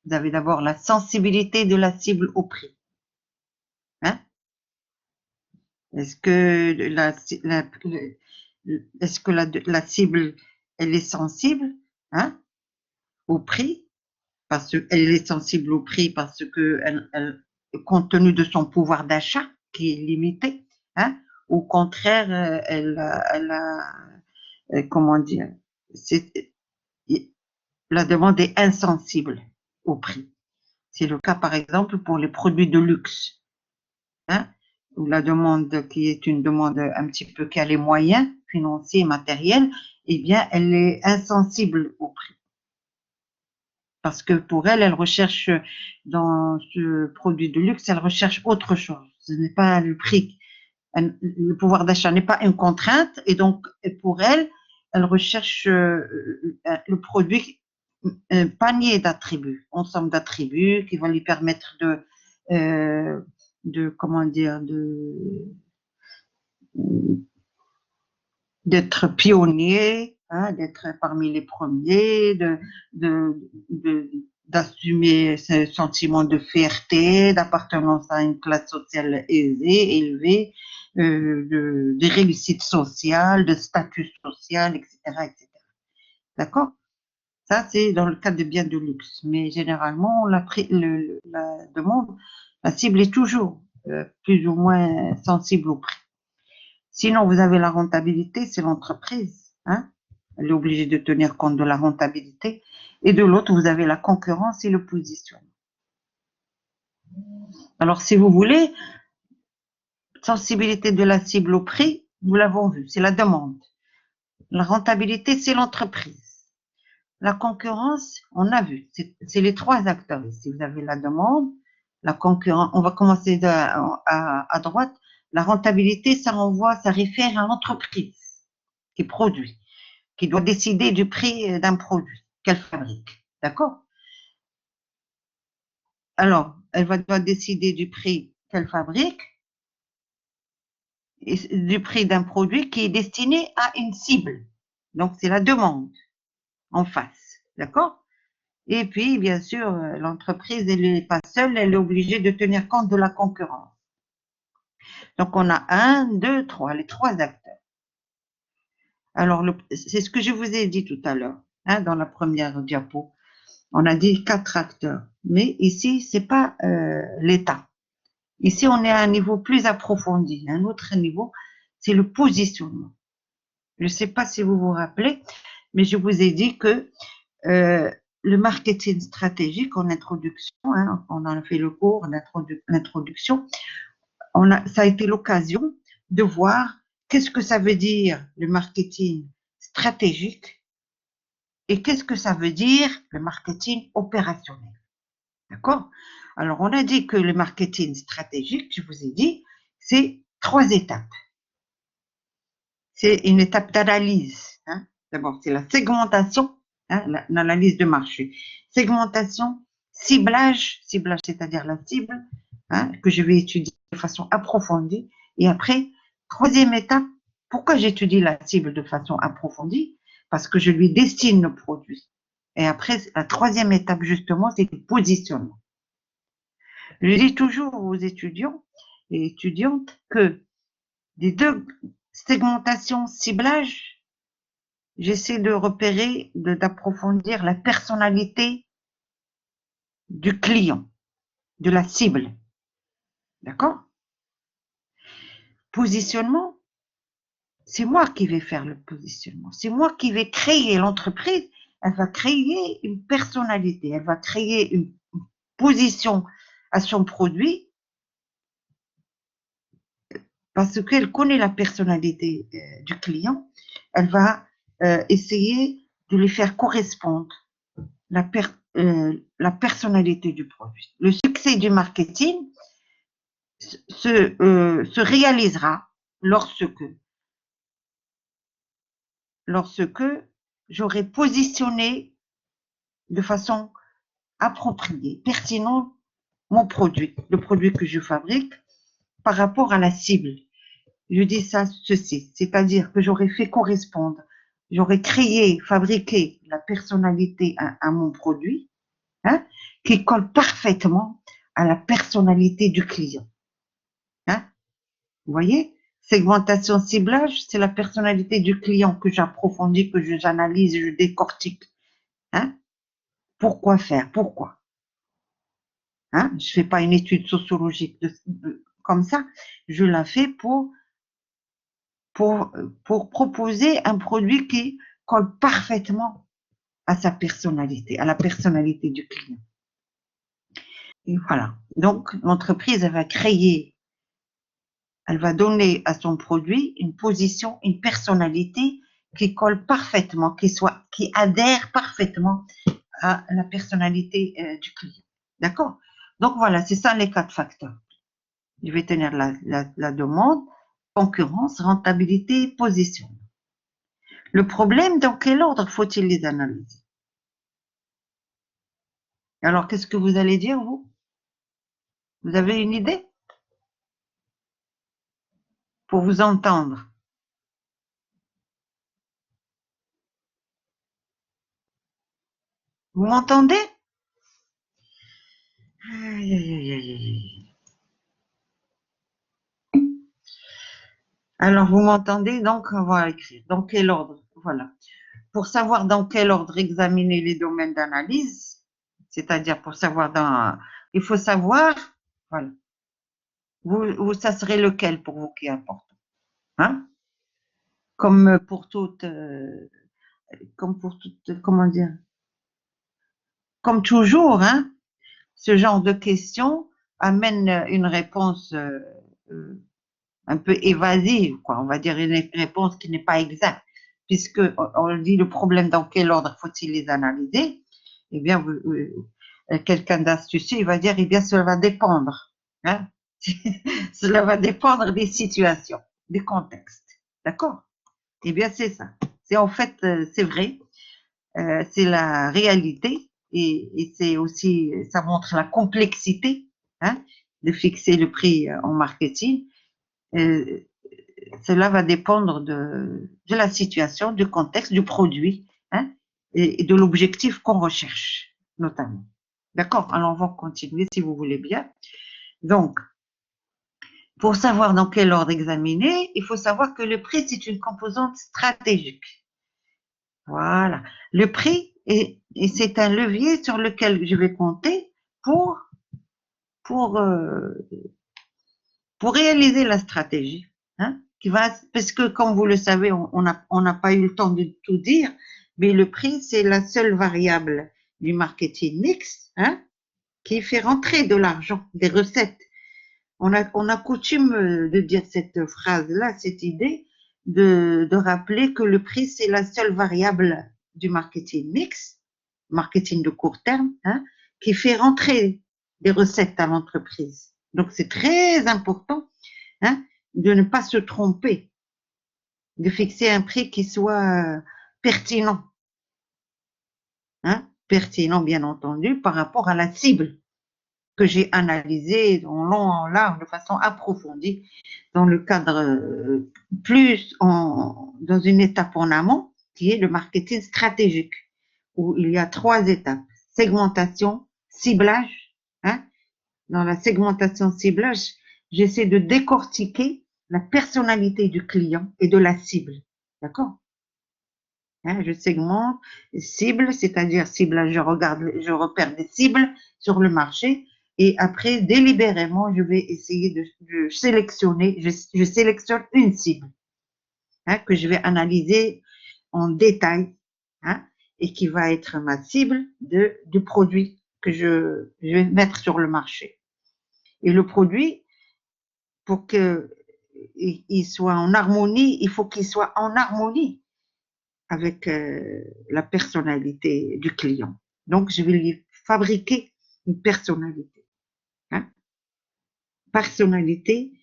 Vous avez d'abord la sensibilité de la cible au prix. Hein. Est-ce que la cible, elle est sensible, hein, au prix, parce qu'elle est sensible au prix parce que compte tenu de son pouvoir d'achat qui est limité, hein, au contraire, comment dire, la demande est insensible au prix. C'est le cas, par exemple, pour les produits de luxe. Hein, ou la demande qui est une demande un petit peu qui a les moyens financiers et matériels, eh bien, elle est insensible au prix. Parce que pour elle, elle recherche dans ce produit de luxe, elle recherche autre chose. Ce n'est pas le prix. Le pouvoir d'achat n'est pas une contrainte et donc pour elle, elle recherche le produit, un panier d'attributs, ensemble d'attributs qui vont lui permettre de comment dire, d'être pionnier, hein, d'être parmi les premiers, d'assumer ce sentiment de fierté, d'appartenance à une classe sociale aisée, élevée, de réussite sociale, de statut social, etc., etc. D'accord? Ça, c'est dans le cadre des biens de luxe. Mais généralement, la demande, la cible est toujours plus ou moins sensible au prix. Sinon, vous avez la rentabilité, c'est l'entreprise. Hein? Elle est obligée de tenir compte de la rentabilité. Et de l'autre, vous avez la concurrence et le positionnement. Alors, si vous voulez, sensibilité de la cible au prix, nous l'avons vu, c'est la demande. La rentabilité, c'est l'entreprise. La concurrence, on a vu, c'est les trois acteurs. Si vous avez la demande, la concurrence, on va commencer à droite. La rentabilité, ça réfère à l'entreprise qui produit, qui doit décider du prix d'un produit qu'elle fabrique. D'accord? Alors, elle doit décider du prix qu'elle fabrique et du prix d'un produit qui est destiné à une cible. Donc, c'est la demande en face. D'accord? Et puis, bien sûr, l'entreprise, elle n'est pas seule, elle est obligée de tenir compte de la concurrence. Donc, on a 1, 2, 3, les trois acteurs. Alors, c'est ce que je vous ai dit tout à l'heure, hein, dans la première diapo. On a dit 4 acteurs. Mais ici, c'est pas l'État. Ici, on est à un niveau plus approfondi. Un autre niveau, c'est le positionnement. Je ne sais pas si vous vous rappelez, mais je vous ai dit que le marketing stratégique en introduction, hein, on en a fait le cours d'introduction, ça a été l'occasion de voir qu'est-ce que ça veut dire le marketing stratégique et qu'est-ce que ça veut dire le marketing opérationnel. D'accord? Alors, on a dit que le marketing stratégique, je vous ai dit, c'est 3 étapes. C'est une étape d'analyse. Hein. D'abord, c'est la segmentation, hein, l'analyse de marché. Segmentation, ciblage, c'est-à-dire la cible, hein, que je vais étudier de façon approfondie. Et après, troisième étape, pourquoi j'étudie la cible de façon approfondie? Parce que je lui destine le produit. Et après, la troisième étape, justement, c'est le positionnement. Je dis toujours aux étudiants et étudiantes que des deux segmentations, ciblage, j'essaie de repérer, d'approfondir la personnalité du client, de la cible. D'accord? Positionnement, c'est moi qui vais faire le positionnement. C'est moi qui vais créer l'entreprise. Elle va créer une personnalité. Elle va créer une position à son produit parce qu'elle connaît la personnalité du client. Elle va essayer de lui faire correspondre la personnalité du produit. Le succès du marketing se réalisera lorsque j'aurai positionné de façon appropriée, pertinente, mon produit, le produit que je fabrique par rapport à la cible. Je dis ça, ceci, c'est-à-dire que j'aurais fait correspondre, j'aurais créé, fabriqué la personnalité à mon produit, hein, qui colle parfaitement à la personnalité du client. Hein. Vous voyez? Segmentation, ciblage, c'est la personnalité du client que j'approfondis, que j'analyse, je décortique. Hein. Pourquoi faire? Pourquoi? Hein. Je ne fais pas une étude sociologique comme ça, je la fais pour proposer un produit qui colle parfaitement à sa personnalité, à la personnalité du client. Et voilà. Donc, l'entreprise, elle va donner à son produit une position, une personnalité qui colle parfaitement, qui adhère parfaitement à la personnalité du client. D'accord? Donc, voilà, c'est ça les 4 facteurs. Je vais tenir la demande, concurrence, rentabilité, position. Le problème, dans quel ordre faut-il les analyser? Alors, qu'est-ce que vous allez dire, vous? Vous avez une idée? pour vous entendre. Vous m'entendez? Aïe, aïe, aïe, aïe, aïe. Alors, vous m'entendez? Donc, on va écrire. Dans quel ordre? Voilà. Pour savoir dans quel ordre examiner les domaines d'analyse, c'est-à-dire pour savoir il faut savoir, voilà. Ça serait lequel pour vous qui est important? Hein? Comme pour comment dire? Comme toujours, hein? Ce genre de questions amène une réponse euh, un peu évasive, quoi. On va dire une réponse qui n'est pas exacte, puisque on dit le problème dans quel ordre faut-il les analyser? Eh bien, quelqu'un d'astucieux, il va dire, eh bien, cela va dépendre, hein? Cela va dépendre des situations, des contextes, d'accord? Eh bien, c'est ça. C'est en fait, c'est vrai, c'est la réalité et c'est aussi, ça montre la complexité, hein, de fixer le prix en marketing. Euh, Cela va dépendre de la situation, du contexte, du produit, hein, et de l'objectif qu'on recherche, notamment. D'accord? Alors, on va continuer si vous voulez bien. Donc, pour savoir dans quel ordre examiner, il faut savoir que le prix, c'est une composante stratégique. Voilà. Le prix, c'est un levier sur lequel je vais compter pour, pour, euh, pour réaliser la stratégie. Hein, parce que, comme vous le savez, on n'a pas eu le temps de tout dire, mais le prix, c'est la seule variable du marketing mix, hein, qui fait rentrer de l'argent, des recettes. On a coutume de dire cette phrase-là, cette idée, de rappeler que le prix, c'est la seule variable du marketing mix, marketing de court terme, hein, qui fait rentrer des recettes à l'entreprise. Donc, c'est très important, hein, de ne pas se tromper, de fixer un prix qui soit pertinent, hein, pertinent, bien entendu, par rapport à la cible que j'ai analysée en long, en large, de façon approfondie, dans le cadre dans une étape en amont, qui est le marketing stratégique, où il y a 3 étapes. Segmentation, ciblage, hein. Dans la segmentation ciblage, j'essaie de décortiquer la personnalité du client et de la cible. D'accord? Hein, je segmente, cible, c'est-à-dire ciblage, je repère des cibles sur le marché et après, délibérément, je vais essayer de sélectionner, je sélectionne une cible, hein, que je vais analyser en détail, hein, et qui va être ma cible du produit que je vais mettre sur le marché. Et le produit, pour qu'il soit en harmonie, il faut qu'il soit en harmonie avec la personnalité du client. Donc, je vais lui fabriquer une personnalité. Hein? Personnalité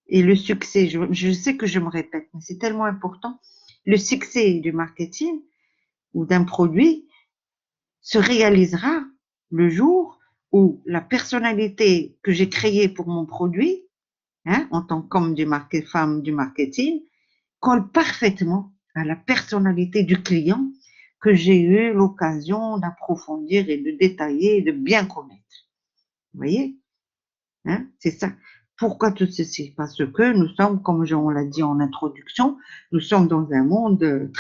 et le succès. Je sais que je me répète, mais c'est tellement important. Le succès du marketing ou d'un produit se réalisera le jour où la personnalité que j'ai créée pour mon produit, hein, en tant qu'homme femme du marketing, colle parfaitement à la personnalité du client que j'ai eu l'occasion d'approfondir et de détailler et de bien connaître. Vous voyez, hein, c'est ça. Pourquoi tout ceci? Parce que nous sommes, comme on l'a dit en introduction, nous sommes dans un monde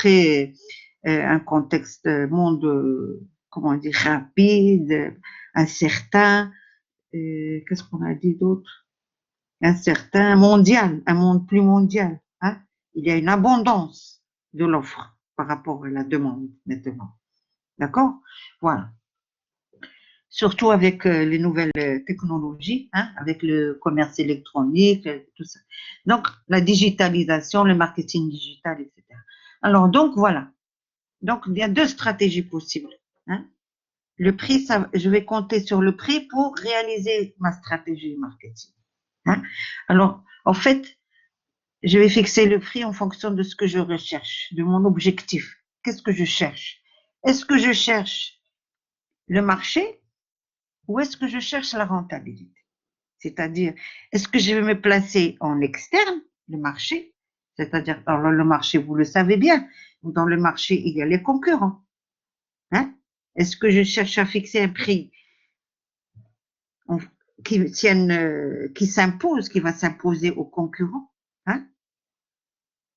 un contexte, monde, comment dire, rapide, incertain, qu'est-ce qu'on a dit d'autre? Incertain, mondial, un monde plus mondial, hein? Il y a une abondance de l'offre par rapport à la demande maintenant. D'accord? Voilà. Surtout avec les nouvelles technologies, hein, avec le commerce électronique, tout ça. Donc, la digitalisation, le marketing digital, etc. Alors, donc, voilà. Donc, il y a 2 stratégies possibles. Hein. Le prix, je vais compter sur le prix pour réaliser ma stratégie marketing. Hein. Alors, en fait, je vais fixer le prix en fonction de ce que je recherche, de mon objectif. Qu'est-ce que je cherche? Est-ce que je cherche le marché ou est-ce que je cherche la rentabilité? C'est-à-dire, est-ce que je vais me placer en externe le marché, c'est-à-dire, alors le marché, vous le savez bien, dans le marché, il y a les concurrents. Hein? Est-ce que je cherche à fixer un prix qui s'impose, qui va s'imposer aux concurrents, hein?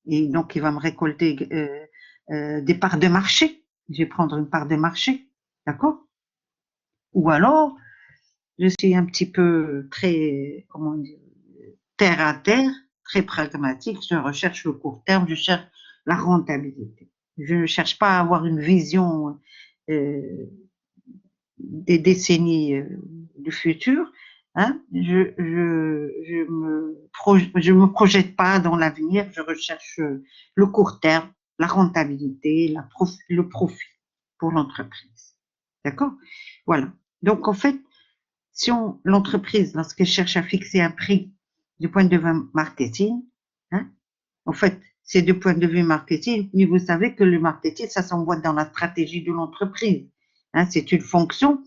Et donc, il va me récolter des parts de marché. Je vais prendre une part de marché, d'accord? Ou alors, je suis un petit peu très, comment dire, terre à terre, très pragmatique. Je recherche le court terme, je cherche la rentabilité. Je ne cherche pas à avoir une vision des décennies du futur. Hein? Je me projette pas dans l'avenir, je recherche le court terme, la rentabilité, le profit pour l'entreprise. D'accord? Voilà. Donc, en fait, si l'entreprise, lorsqu'elle cherche à fixer un prix du point de vue marketing, hein, en fait, c'est du point de vue marketing, mais vous savez que le marketing, ça s'emboîte dans la stratégie de l'entreprise. Hein, c'est une fonction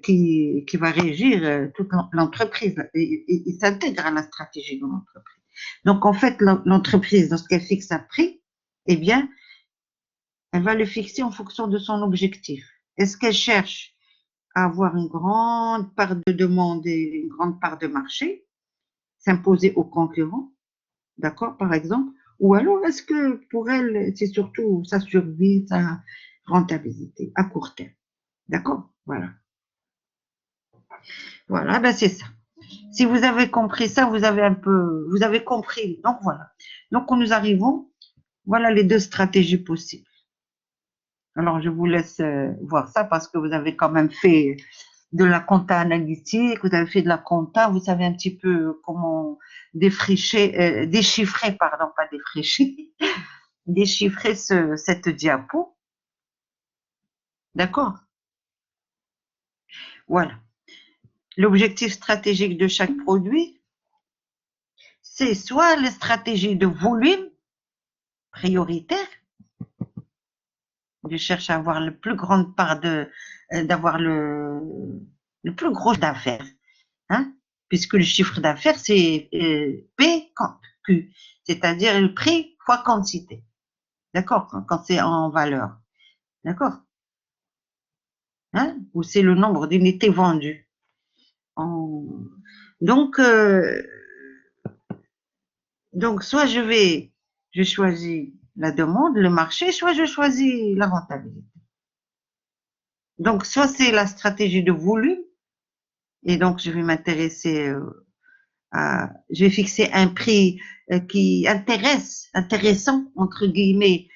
qui va régir toute l'entreprise. Il s'intègre à la stratégie de l'entreprise. Donc, en fait, l'entreprise, lorsqu'elle fixe un prix, eh bien, elle va le fixer en fonction de son objectif. Est-ce qu'elle cherche à avoir une grande part de demande et une grande part de marché, s'imposer aux concurrents, d'accord, par exemple, ou alors est-ce que pour elle, c'est surtout sa survie, sa rentabilité à court terme, d'accord, voilà. Voilà, ben c'est ça. Si vous avez compris ça, vous avez compris. Donc voilà. Donc nous arrivons, voilà les deux stratégies possibles. Alors je vous laisse voir ça parce que vous avez quand même fait de la compta analytique, vous avez fait de la compta, vous savez un petit peu comment déchiffrer, pardon, pas défricher, déchiffrer cette diapo. D'accord? Voilà. L'objectif stratégique de chaque produit, c'est soit les stratégies de volume prioritaire. Je cherche à avoir la plus grande part d'avoir le plus gros d'affaires, hein, puisque le chiffre d'affaires, c'est P contre Q, c'est-à-dire le prix fois quantité. D'accord? Quand c'est en valeur. D'accord? Hein? Ou c'est le nombre d'unités vendues. En... Donc, soit je choisis la demande, le marché, soit je choisis la rentabilité. Donc, soit c'est la stratégie de volume, et donc je vais m'intéresser je vais fixer un prix qui intéressant, entre guillemets,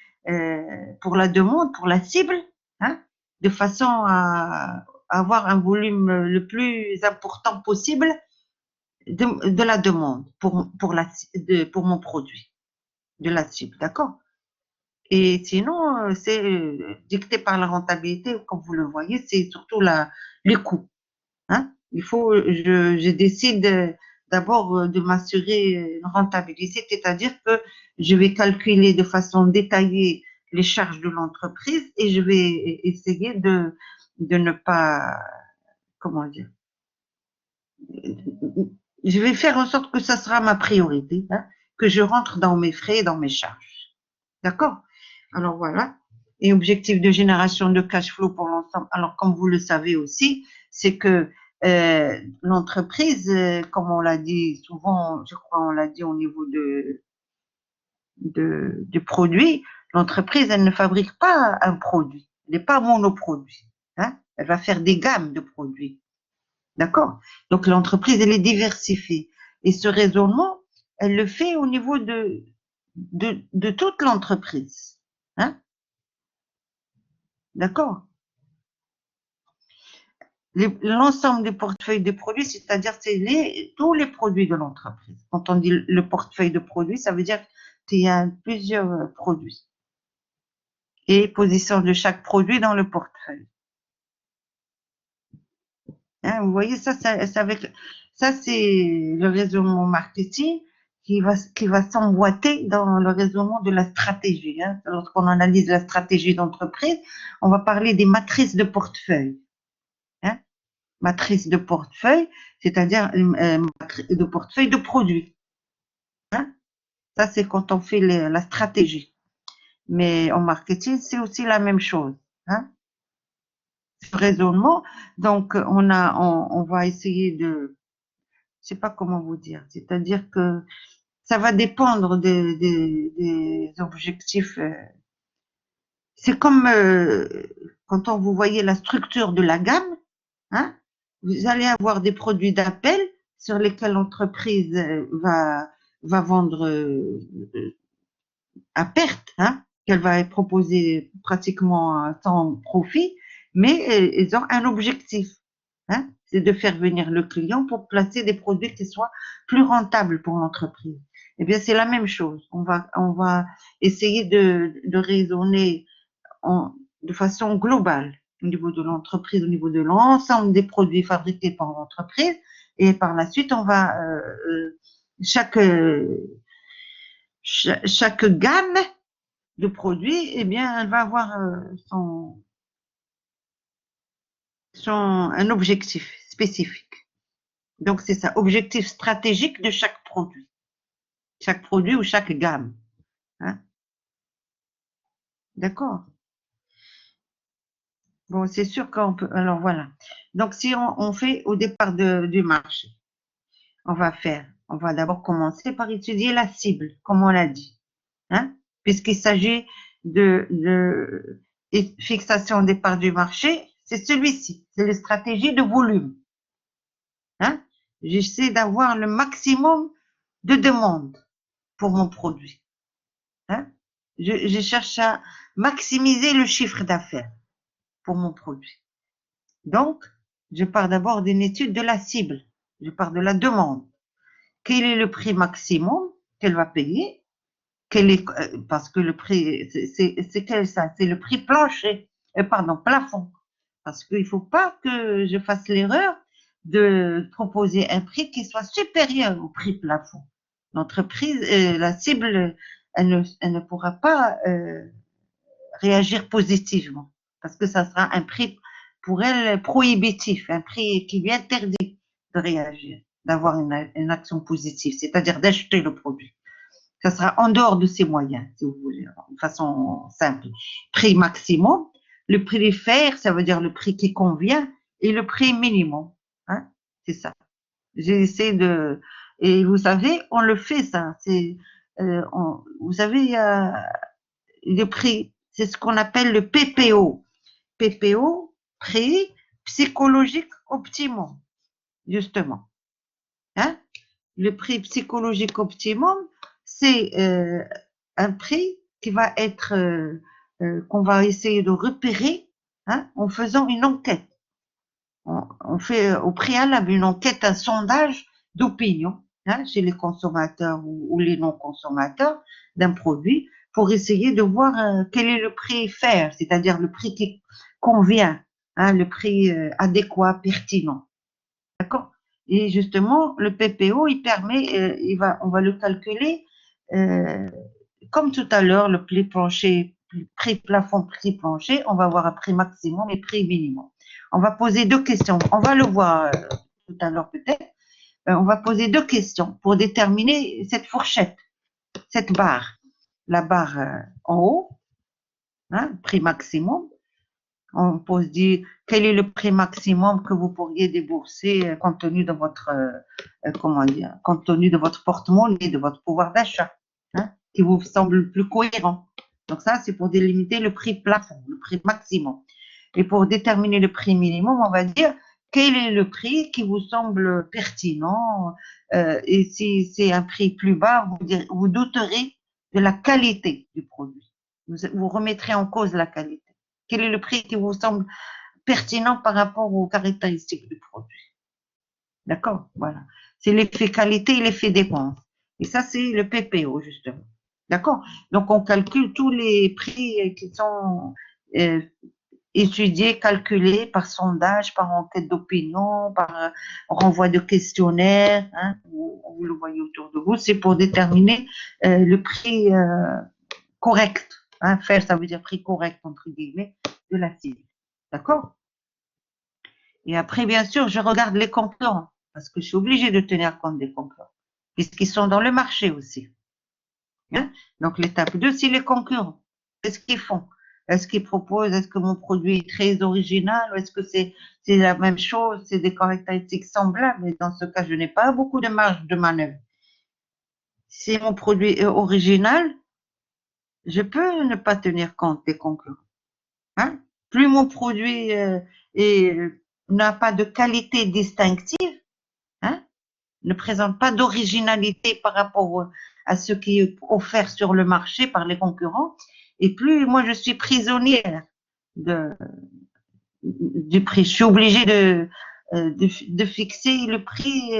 pour la demande, pour la cible, hein, de façon à avoir un volume le plus important possible de la demande pour mon produit, de la cible, d'accord? Et sinon, c'est dicté par la rentabilité, comme vous le voyez, c'est surtout les coûts. Hein? Je décide d'abord de m'assurer une rentabilité, c'est-à-dire que je vais calculer de façon détaillée les charges de l'entreprise et je vais essayer de ne pas, comment dire, je vais faire en sorte que ça sera ma priorité, hein, que je rentre dans mes frais et dans mes charges. D'accord? Alors voilà. Et objectif de génération de cash flow pour l'ensemble. Alors, comme vous le savez aussi, c'est que l'entreprise, comme on l'a dit souvent, je crois on l'a dit au niveau du produit, l'entreprise, elle ne fabrique pas un produit. Elle n'est pas monoproduit. Hein? Elle va faire des gammes de produits. D'accord? Donc, l'entreprise, elle est diversifiée. Et ce raisonnement, elle le fait au niveau de toute l'entreprise. Hein? D'accord? L'ensemble des portefeuilles de produits, c'est-à-dire c'est tous les produits de l'entreprise. Quand on dit le portefeuille de produits, ça veut dire qu'il y a plusieurs produits et position de chaque produit dans le portefeuille. Hein, vous voyez, ça c'est le raisonnement marketing qui va s'emboîter dans le raisonnement de la stratégie. Hein. Lorsqu'on analyse la stratégie d'entreprise, on va parler des matrices de portefeuille. Hein. Matrice de portefeuille, c'est-à-dire de portefeuille de produits. Hein? Ça, c'est quand on fait la stratégie. Mais en marketing, c'est aussi la même chose. Hein? Ce raisonnement, donc on va essayer de, je sais pas comment vous dire, c'est-à-dire que ça va dépendre des objectifs. C'est comme quand on vous voyez la structure de la gamme, hein, vous allez avoir des produits d'appel sur lesquels l'entreprise va vendre à perte, hein, qu'elle va proposer pratiquement sans profit, mais ils ont un objectif, hein, c'est de faire venir le client pour placer des produits qui soient plus rentables pour l'entreprise. Eh bien, c'est la même chose. On va essayer de raisonner de façon globale au niveau de l'entreprise, au niveau de l'ensemble des produits fabriqués par l'entreprise, et par la suite, on va chaque chaque gamme de produits, eh bien, elle va avoir un objectif spécifique. Donc, c'est ça, objectif stratégique de chaque produit ou chaque gamme. Hein. D'accord. Bon, c'est sûr qu'on peut. Alors voilà. Donc, si on fait au départ du marché, on va d'abord commencer par étudier la cible, comme on l'a dit, hein, puisqu'il s'agit de fixation au départ du marché, c'est celui-ci, c'est la stratégie de volume. Hein. J'essaie d'avoir le maximum de demandes pour mon produit. Hein. Je cherche à maximiser le chiffre d'affaires pour mon produit. Donc, je pars d'abord d'une étude de la cible, je pars de la demande. Quel est le prix maximum qu'elle va payer? Parce que le prix, c'est quel ça? C'est le prix plancher, pardon, plafond. Parce qu'il ne faut pas que je fasse l'erreur de proposer un prix qui soit supérieur au prix plafond. L'entreprise, la cible, elle ne pourra pas réagir positivement parce que ça sera un prix pour elle prohibitif, un prix qui lui interdit de réagir, d'avoir une action positive, c'est-à-dire d'acheter le produit. Ça sera en dehors de ses moyens, si vous voulez, de façon simple. Prix maximum, le prix fer, ça veut dire le prix qui convient, et le prix minimum. Hein, c'est ça. J'ai essayé de... Et vous savez, on le fait, ça. Vous savez, il y a le prix, c'est ce qu'on appelle le PPO. PPO, prix psychologique optimum, justement. Hein? Le prix psychologique optimum, c'est un prix qui va être, qu'on va essayer de repérer, hein, en faisant une enquête. On fait au préalable une enquête, un sondage d'opinion, hein, chez les consommateurs ou les non-consommateurs d'un produit pour essayer de voir quel est le prix fair, c'est-à-dire le prix qui convient, hein, le prix adéquat, pertinent. D'accord? Et justement, le PPO, il permet, on va le calculer euh, comme tout à l'heure, le prix plancher, prix plafond, prix plancher, on va avoir un prix maximum et prix minimum. On va poser deux questions. On va le voir tout à l'heure peut-être. On va poser deux questions pour déterminer cette fourchette, cette barre. La barre en haut, hein, prix maximum. On pose dit quel est le prix maximum que vous pourriez débourser compte tenu de votre comment dire, compte tenu de votre porte-monnaie, de votre pouvoir d'achat, hein, qui vous semble le plus cohérent. Donc ça, c'est pour délimiter le prix plafond, le prix maximum. Et pour déterminer le prix minimum, on va dire quel est le prix qui vous semble pertinent. Et si c'est un prix plus bas, vous douterez de la qualité du produit. Vous remettrez en cause la qualité. Quel est le prix qui vous semble pertinent par rapport aux caractéristiques du produit? D'accord? Voilà. C'est l'effet qualité et l'effet dépense. Et ça, c'est le PPO, justement. D'accord? Donc, on calcule tous les prix qui sont euh, étudiés, calculés par sondage, par enquête d'opinion, par renvoi de questionnaires. Hein, vous le voyez autour de vous. C'est pour déterminer le prix correct. Hein, faire, ça veut dire prix correct, entre guillemets, de la cible. D'accord? Et après, bien sûr, je regarde les concurrents, parce que je suis obligée de tenir compte des concurrents, puisqu'ils sont dans le marché aussi. Hein. Donc, l'étape 2, c'est les concurrents. Qu'est-ce qu'ils font? Est-ce qu'ils proposent, est-ce que mon produit est très original ou est-ce que c'est la même chose, c'est des caractéristiques semblables? Et dans ce cas, je n'ai pas beaucoup de marge de manœuvre. Si mon produit est original, je peux ne pas tenir compte des concurrents. Hein? Plus mon produit n'a pas de qualité distinctive, hein, ne présente pas d'originalité par rapport à ce qui est offert sur le marché par les concurrents, et plus moi je suis prisonnière du prix. Je suis obligée de fixer le prix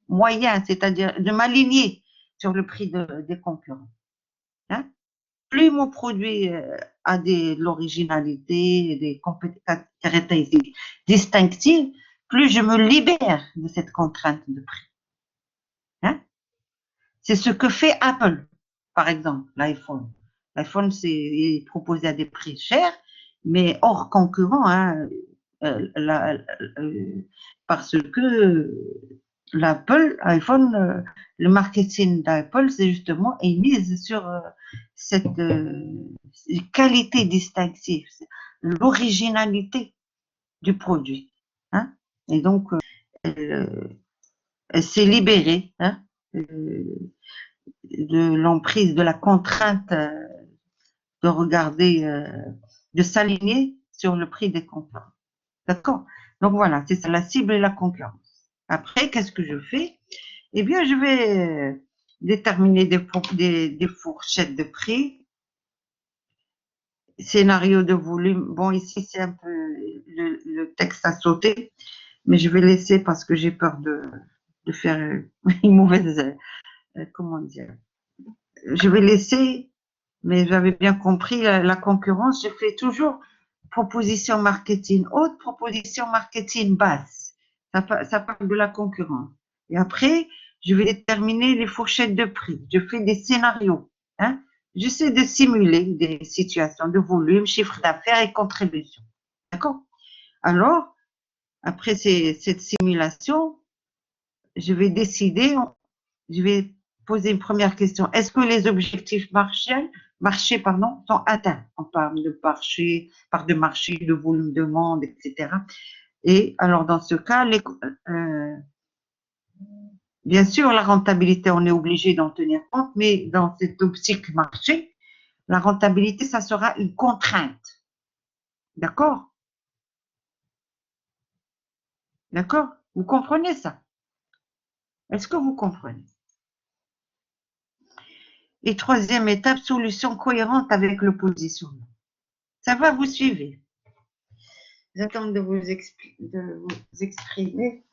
moyen, c'est-à-dire de m'aligner sur le prix des concurrents. Hein. Plus mon produit a de l'originalité, des caractéristiques distinctives, plus je me libère de cette contrainte de prix. Hein. C'est ce que fait Apple, par exemple, l'iPhone. L'iPhone, est proposé à des prix chers, mais hors concurrent, hein, parce que l'iPhone, le marketing d'Apple, c'est justement, il mise sur cette qualité distinctive, l'originalité du produit. Hein. Et donc, elle s'est libérée, hein, de l'emprise, de la contrainte de regarder, de s'aligner sur le prix des concurrents. D'accord? Donc voilà, c'est ça, la cible et la concurrence. Après, qu'est-ce que je fais? Eh bien, je vais déterminer des fourchettes de prix, scénario de volume. Bon, ici, c'est un peu le texte à sauter, mais je vais laisser parce que j'ai peur de faire une mauvaise, comment dire. Je vais laisser, mais j'avais bien compris la concurrence. Je fais toujours proposition marketing haute, proposition marketing basse. Ça parle de la concurrence. Et après, je vais déterminer les fourchettes de prix. Je fais des scénarios. Hein. J'essaie de simuler des situations de volume, chiffre d'affaires et contribution. D'accord? Alors, après cette simulation, je vais décider, je vais poser une première question. Est-ce que les objectifs marchés sont atteints? On parle de marché, part de marché, de volume de demande, etc. Et alors, dans ce cas, bien sûr, la rentabilité, on est obligé d'en tenir compte, mais dans cette optique marché, la rentabilité, ça sera une contrainte. D'accord? D'accord? Vous comprenez ça? Est-ce que vous comprenez? Et troisième étape, solution cohérente avec le positionnement. Ça va, vous suivez? J'attends de vous exprimer.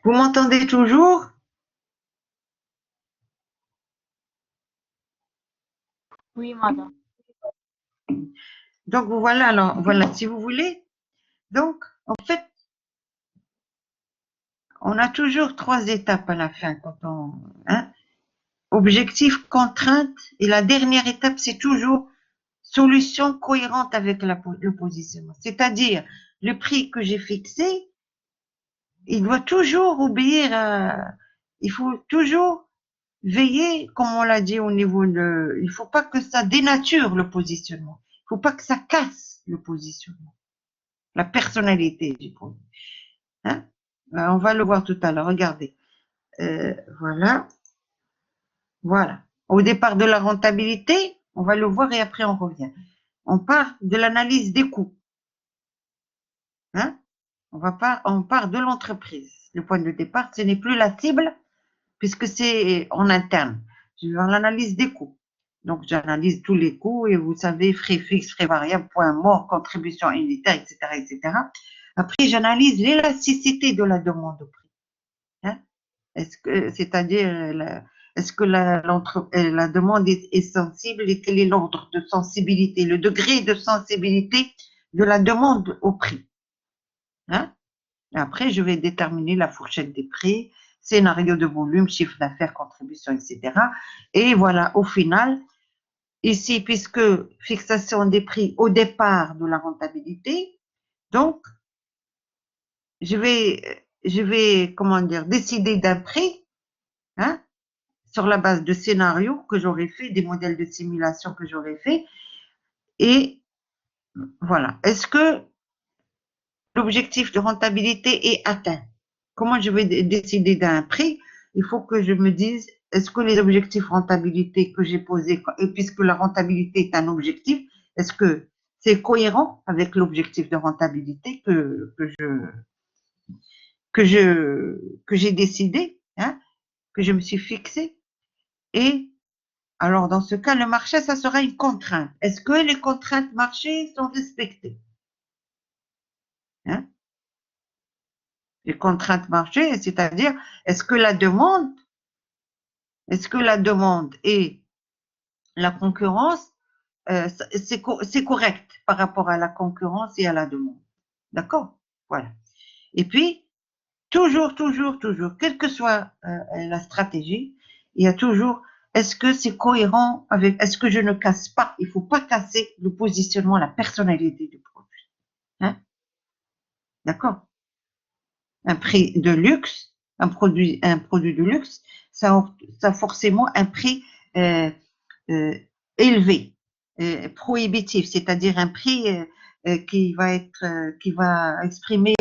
Vous m'entendez toujours? Oui, madame. Donc voilà, alors voilà, si vous voulez. Donc, en fait, on a toujours trois étapes à la fin quand hein, objectif, contrainte, et la dernière étape, c'est toujours solution cohérente avec le positionnement. C'est-à-dire, le prix que j'ai fixé, il doit toujours obéir à, il faut toujours veiller, comme on l'a dit au niveau de, il faut pas que ça dénature le positionnement. Il faut pas que ça casse le positionnement, la personnalité du produit. Hein. On va le voir tout à l'heure. Regardez. Voilà. Voilà. Au départ de la rentabilité, on va le voir et après on revient. On part de l'analyse des coûts. Hein. On part de l'entreprise. Le point de départ, ce n'est plus la cible puisque c'est en interne. Je vais voir l'analyse des coûts. Donc, j'analyse tous les coûts et vous savez, frais fixes, frais variables, points morts, contribution unitaire, etc., etc. Après, j'analyse l'élasticité de la demande au prix. Hein. C'est-à-dire, est-ce que la demande est sensible et quel est l'ordre de sensibilité, le degré de sensibilité de la demande au prix. Hein. Après, je vais déterminer la fourchette des prix, scénario de volume, chiffre d'affaires, contribution, etc. Et voilà, au final, ici, puisque fixation des prix au départ de la rentabilité, donc, je vais, comment dire, décider d'un prix, hein, sur la base de scénarios que j'aurais fait, des modèles de simulation que j'aurais fait. Et voilà. Est-ce que l'objectif de rentabilité est atteint? Comment je vais décider d'un prix? Il faut que je me dise, est-ce que les objectifs rentabilité que j'ai posés, et puisque la rentabilité est un objectif, est-ce que c'est cohérent avec l'objectif de rentabilité que j'ai décidé, hein, que je me suis fixé? Et alors, dans ce cas, le marché, ça sera une contrainte. Est-ce que les contraintes marché sont respectées? Hein? Les contraintes marché, c'est-à-dire, est-ce que la demande, est-ce que la demande et la concurrence, c'est correct par rapport à la concurrence et à la demande? D'accord? Voilà. Et puis, toujours, toujours, toujours, quelle que soit la stratégie, il y a toujours, est-ce que c'est cohérent avec, est-ce que je ne casse pas, il ne faut pas casser le positionnement, la personnalité du produit. Hein? D'accord? Un prix de luxe, un produit de luxe, ça a forcément un prix euh, euh, élevé, prohibitif, c'est-à-dire un prix qui va exprimer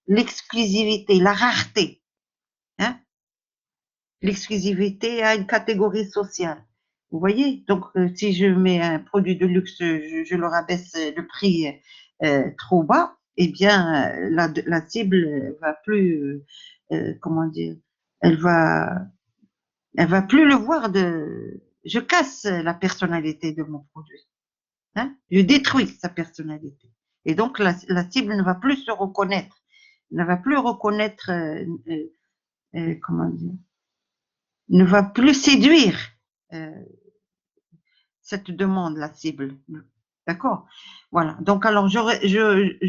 l'exclusivité, la rareté. Hein? L'exclusivité à une catégorie sociale. Vous voyez? Donc, si je mets un produit de luxe, je le rabaisse le prix trop bas, eh bien, la cible va plus, comment dire, elle va, elle va plus le voir de, je casse la personnalité de mon produit. Hein? Je détruis sa personnalité. Et donc, la cible ne va plus se reconnaître, ne va plus reconnaître, comment dire, ne va plus séduire euh, cette demande, la cible. D'accord? Voilà. Donc, alors, je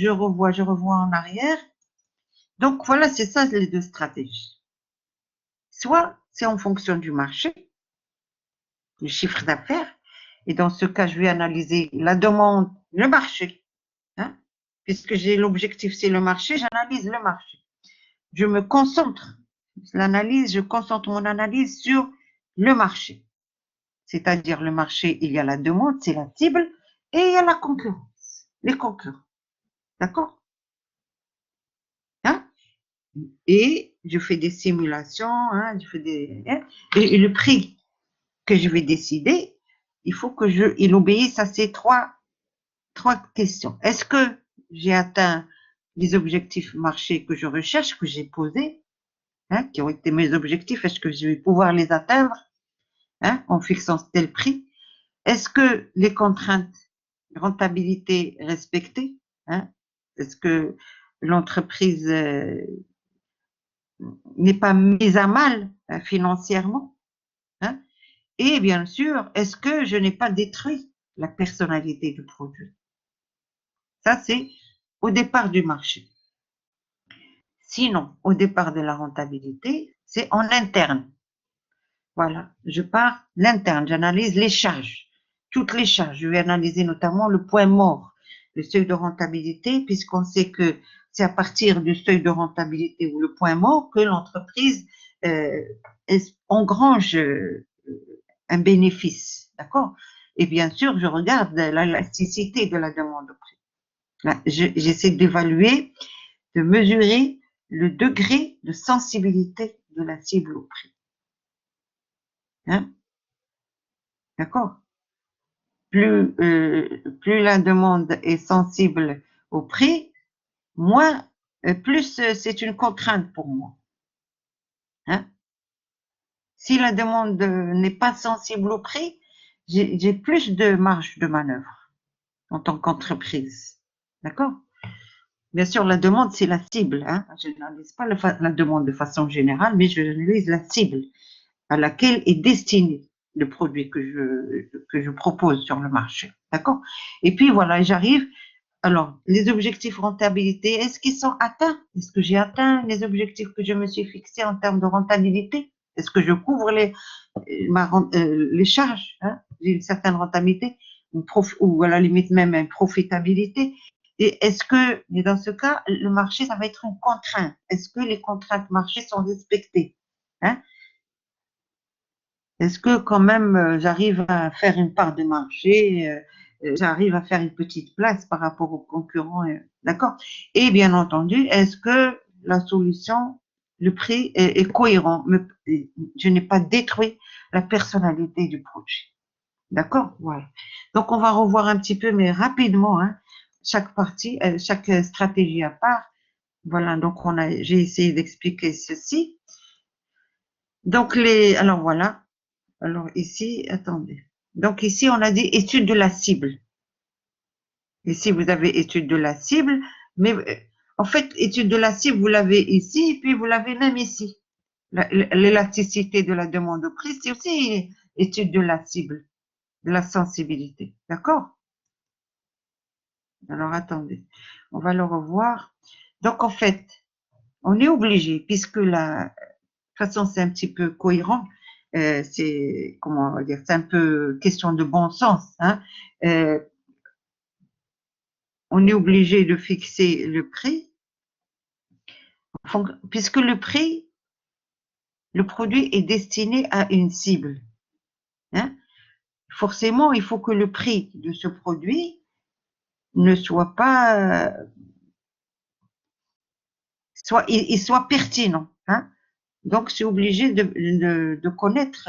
revois en arrière. Donc, voilà, c'est ça les deux stratégies. Soit c'est en fonction du marché, du chiffre d'affaires, et dans ce cas, je vais analyser la demande, le marché. Hein? Puisque j'ai l'objectif, c'est le marché, j'analyse le marché. Je me concentre, je concentre mon analyse sur le marché. C'est-à-dire le marché, il y a la demande, c'est la cible, et il y a la concurrence, les concurrents. D'accord? Hein? Et je fais des simulations, hein, et le prix que je vais décider, il faut que il obéisse à ces trois questions. Est-ce que j'ai atteint les objectifs marché que je recherche, que j'ai posés, hein, qui ont été mes objectifs, est-ce que je vais pouvoir les atteindre, hein, en fixant tel prix? Est-ce que les contraintes rentabilité respectée, hein? Est-ce que l'entreprise n'est pas mise à mal financièrement, hein? Et bien sûr, est-ce que je n'ai pas détruit la personnalité du produit? Ça, c'est au départ du marché. Sinon, au départ de la rentabilité, c'est en interne. Voilà, je pars l'interne, j'analyse les charges, toutes les charges. Je vais analyser notamment le point mort, le seuil de rentabilité, puisqu'on sait que c'est à partir du seuil de rentabilité ou le point mort que l'entreprise euh, engrange un bénéfice, d'accord? Et bien sûr, je regarde l'élasticité de la demande au prix. Là, j'essaie d'évaluer, de mesurer le degré de sensibilité de la cible au prix. Hein? D'accord? Plus la demande est sensible au prix, moins, plus c'est une contrainte pour moi. Hein? Si la demande n'est pas sensible au prix, j'ai plus de marge de manœuvre en tant qu'entreprise. D'accord? Bien sûr, la demande, c'est la cible. Hein? Je n'analyse pas la demande de façon générale, mais je analyse la cible à laquelle est destiné le produit que je propose sur le marché. D'accord? Et puis voilà, j'arrive. Alors, les objectifs rentabilité, est-ce qu'ils sont atteints? Est-ce que j'ai atteint les objectifs que je me suis fixés en termes de rentabilité? Est-ce que je couvre les charges, hein? J'ai une certaine rentabilité ou à la limite même une profitabilité? Et est-ce que, et dans ce cas, le marché, ça va être une contrainte? Est-ce que les contraintes marché sont respectées? Hein? Est-ce que quand même j'arrive à faire une part de marché, j'arrive à faire une petite place par rapport aux concurrents, d'accord? Et bien entendu, est-ce que la solution, le prix est cohérent? Je n'ai pas détruit la personnalité du projet. D'accord? Voilà. Donc, on va revoir un petit peu, mais rapidement, hein, chaque partie, chaque stratégie à part. Voilà, donc j'ai essayé d'expliquer ceci. Donc, alors voilà. Alors ici, attendez. Donc ici, on a dit étude de la cible. Ici, vous avez étude de la cible, mais en fait, étude de la cible, vous l'avez ici, et puis vous l'avez même ici. L'élasticité de la demande au prix, c'est aussi étude de la cible, de la sensibilité. D'accord? Alors attendez, on va le revoir. Donc en fait, on est obligé, puisque de toute façon, c'est un petit peu cohérent. C'est comment on va dire, c'est un peu question de bon sens. Hein. Euh, on est obligé de fixer le prix, puisque le prix, le produit est destiné à une cible. Hein. Forcément, il faut que le prix de ce produit ne soit pas, il soit pertinent. Hein. Donc, je suis obligé de connaître,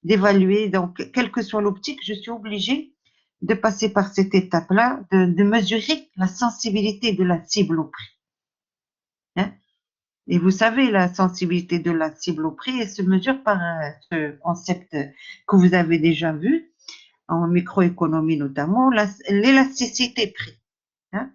d'évaluer. Donc, quelle que soit l'optique, je suis obligé de passer par cette étape-là, de mesurer la sensibilité de la cible au prix. Hein. Et vous savez, la sensibilité de la cible au prix, elle se mesure par ce concept que vous avez déjà vu, en microéconomie notamment, l'élasticité prix. Hein.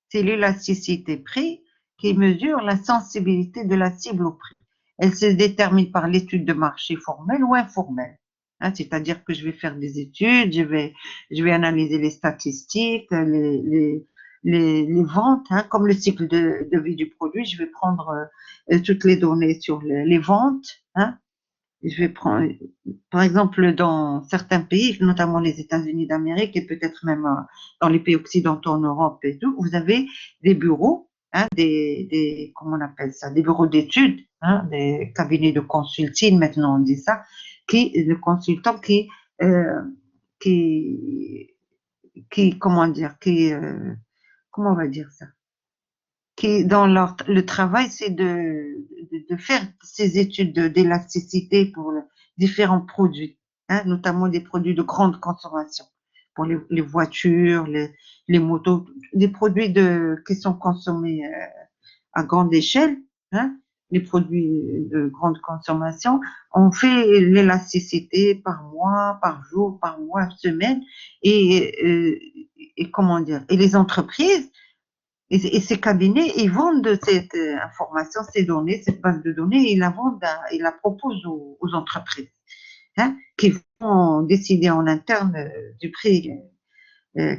C'est l'élasticité prix qui mesure la sensibilité de la cible au prix. Elle se détermine par l'étude de marché formelle ou informelle. Hein, c'est-à-dire que je vais faire des études, je vais analyser les statistiques, les ventes, hein, comme le cycle de vie du produit. Je vais prendre toutes les données sur les ventes. Hein. Je vais prendre, par exemple, dans certains pays, notamment les États-Unis d'Amérique et peut-être même dans les pays occidentaux en Europe et tout, vous avez des bureaux, hein, comment on appelle ça, des bureaux d'études, hein, des cabinets de consulting, maintenant on dit ça, le consultant euh, qui, comment dire, comment on va dire ça, qui, dans le travail, c'est de faire ces études d'élasticité pour différents produits, hein, notamment des produits de grande consommation, pour les voitures, les motos, des produits qui sont consommés à grande échelle, hein, les produits de grande consommation. On fait l'élasticité par mois, par jour, par mois, semaine, et comment dire, et les entreprises, et ces cabinets, ils vendent cette information, ces données, cette base de données, ils la vendent, ils la proposent aux entreprises, hein, qui vont décider en interne du prix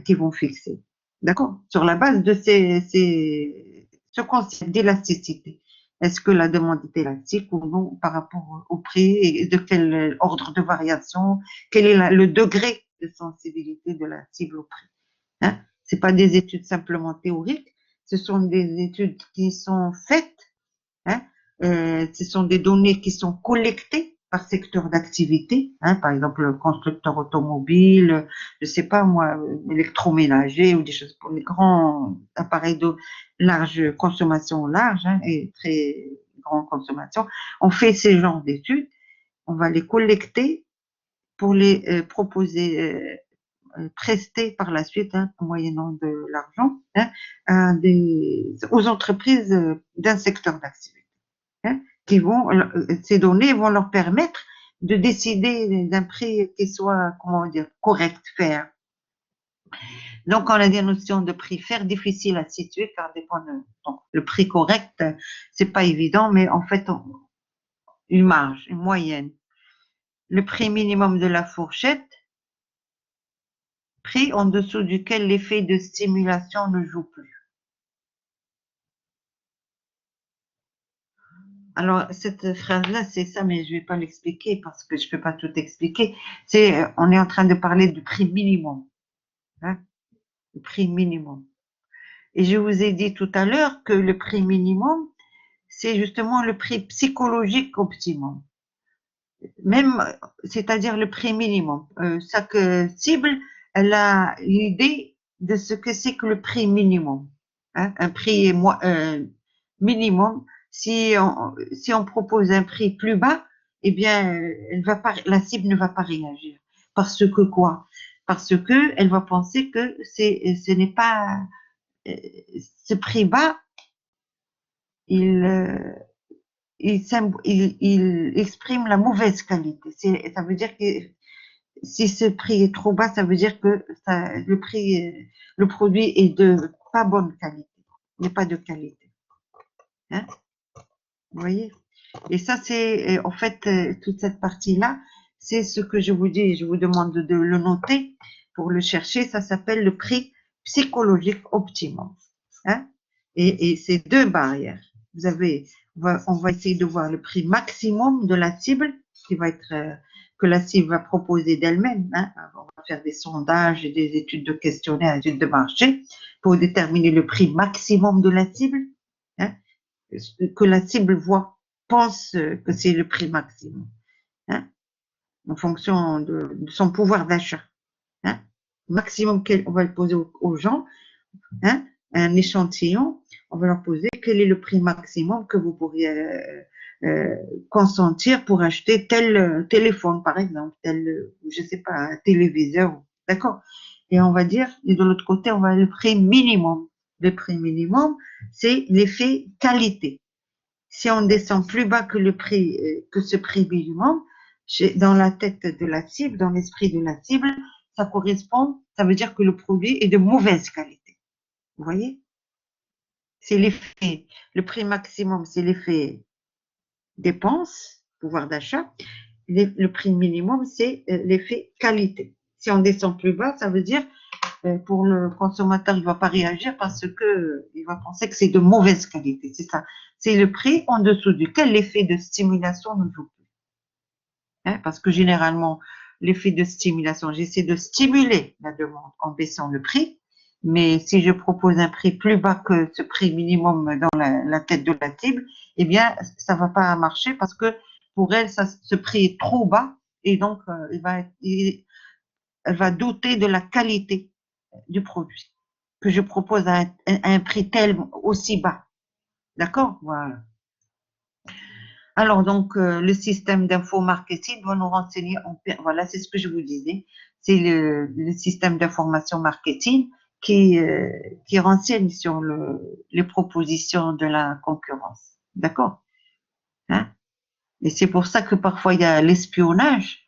qu'ils vont fixer. D'accord? Sur la base de ce concept d'élasticité. Est-ce que la demande est élastique ou non par rapport au prix et de quel ordre de variation, quel est le degré de sensibilité de la cible au prix? Hein? C'est pas des études simplement théoriques, ce sont des études qui sont faites, hein? Ce sont des données qui sont collectées par secteur d'activité, hein? Par exemple, le constructeur automobile, je sais pas moi, électroménager ou des choses pour les grands appareils de large consommation large, hein, et très grande consommation. On fait ces genres d'études, on va les collecter pour les proposer prestés par la suite, hein, moyennant de l'argent, hein, aux entreprises d'un secteur d'activité, hein, ces données vont leur permettre de décider d'un prix qui soit, comment dire, correct, fair. Donc, on a des notions de prix fair difficiles à situer car dépend donc, le prix correct, c'est pas évident, mais en fait, une marge, une moyenne. Le prix minimum de la fourchette, prix en dessous duquel l'effet de stimulation ne joue plus. Alors, cette phrase-là, c'est ça, mais je ne vais pas l'expliquer parce que je ne peux pas tout expliquer. On est en train de parler du prix minimum, hein, le prix minimum. Et je vous ai dit tout à l'heure que le prix minimum, c'est justement le prix psychologique optimum. même, c'est-à-dire le prix minimum. Chaque cible, elle a l'idée de ce que c'est que le prix minimum. Hein, un prix minimum. Si on propose un prix plus bas, eh bien, elle va pas, la cible ne va pas réagir. Parce que quoi? Parce que elle va penser que ce n'est pas euh, ce prix bas, il, il exprime la mauvaise qualité. Ça veut dire que si ce prix est trop bas, ça veut dire que le prix, le produit est de pas bonne qualité, n'est pas de qualité. Hein, vous voyez? Et ça, c'est en fait toute cette partie-là, c'est ce que je vous dis. Je vous demande de le noter pour le chercher. Ça s'appelle le prix psychologique optimum. Hein? Et c'est deux barrières. Vous avez, on va essayer de voir le prix maximum de la cible qui va être que la cible va proposer d'elle-même. Hein? On va faire des sondages et des études de questionnaires, études de marché pour déterminer le prix maximum de la cible. Hein? Que la cible voit, pense que c'est le prix maximum, hein, en fonction de son pouvoir d'achat. Hein. Maximum on va le poser aux gens, hein, un échantillon, on va leur poser quel est le prix maximum que vous pourriez consentir pour acheter tel téléphone, par exemple, tel, je sais pas, un téléviseur, d'accord. Et on va dire, et de l'autre côté, on va le prix minimum. Le prix minimum, c'est l'effet qualité. Si on descend plus bas que le prix, que ce prix minimum, dans la tête de la cible, dans l'esprit de la cible, ça correspond, ça veut dire que le produit est de mauvaise qualité. Vous voyez? C'est l'effet, le prix maximum, c'est l'effet dépense, pouvoir d'achat. Le prix minimum, c'est l'effet qualité. Si on descend plus bas, ça veut dire pour le consommateur, il ne va pas réagir parce que il va penser que c'est de mauvaise qualité. C'est ça. C'est le prix en dessous duquel l'effet de stimulation ne joue plus. Hein, parce que généralement, l'effet de stimulation, j'essaie de stimuler la demande en baissant le prix. Mais si je propose un prix plus bas que ce prix minimum dans la tête de la cible, eh bien, ça va pas marcher parce que pour elle, ce prix est trop bas et donc elle va douter de la qualité du produit que je propose à un prix tel aussi bas. D'accord? Voilà. Alors, donc, le système d'info marketing doit nous renseigner. Voilà, c'est ce que je vous disais. C'est le système d'information marketing qui renseigne sur les propositions de la concurrence. D'accord? Hein? Et c'est pour ça que parfois il y a l'espionnage.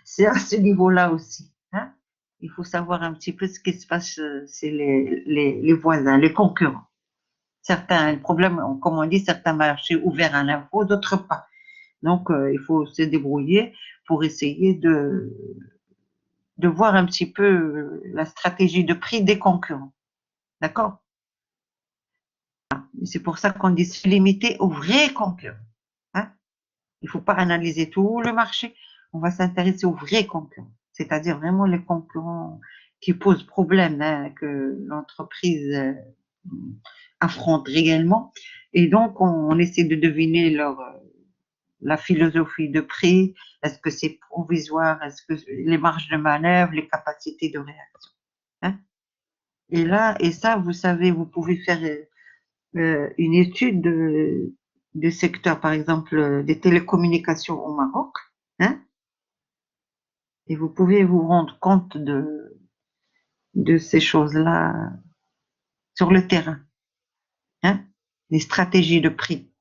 C'est à ce niveau-là aussi. Hein? Il faut savoir un petit peu ce qui se passe chez les voisins, les concurrents. Certains problèmes, comme on dit, certains marchés ouverts à l'info, d'autres pas. Donc, il faut se débrouiller pour essayer de voir un petit peu la stratégie de prix des concurrents. D'accord? C'est pour ça qu'on dit se limiter aux vrais concurrents. Hein? Il ne faut pas analyser tout le marché. On va s'intéresser aux vrais concurrents, c'est-à-dire vraiment les concurrents qui posent problème, hein, que l'entreprise affronte réellement. Et donc, on essaie de deviner la philosophie de prix. Est-ce que c'est provisoire? Est-ce que les marges de manœuvre, les capacités de réaction? Hein? Et là, et ça, vous savez, vous pouvez faire une étude de secteur, par exemple, des télécommunications au Maroc, hein? Et vous pouvez vous rendre compte de ces choses-là sur le terrain, hein? Les stratégies de prix,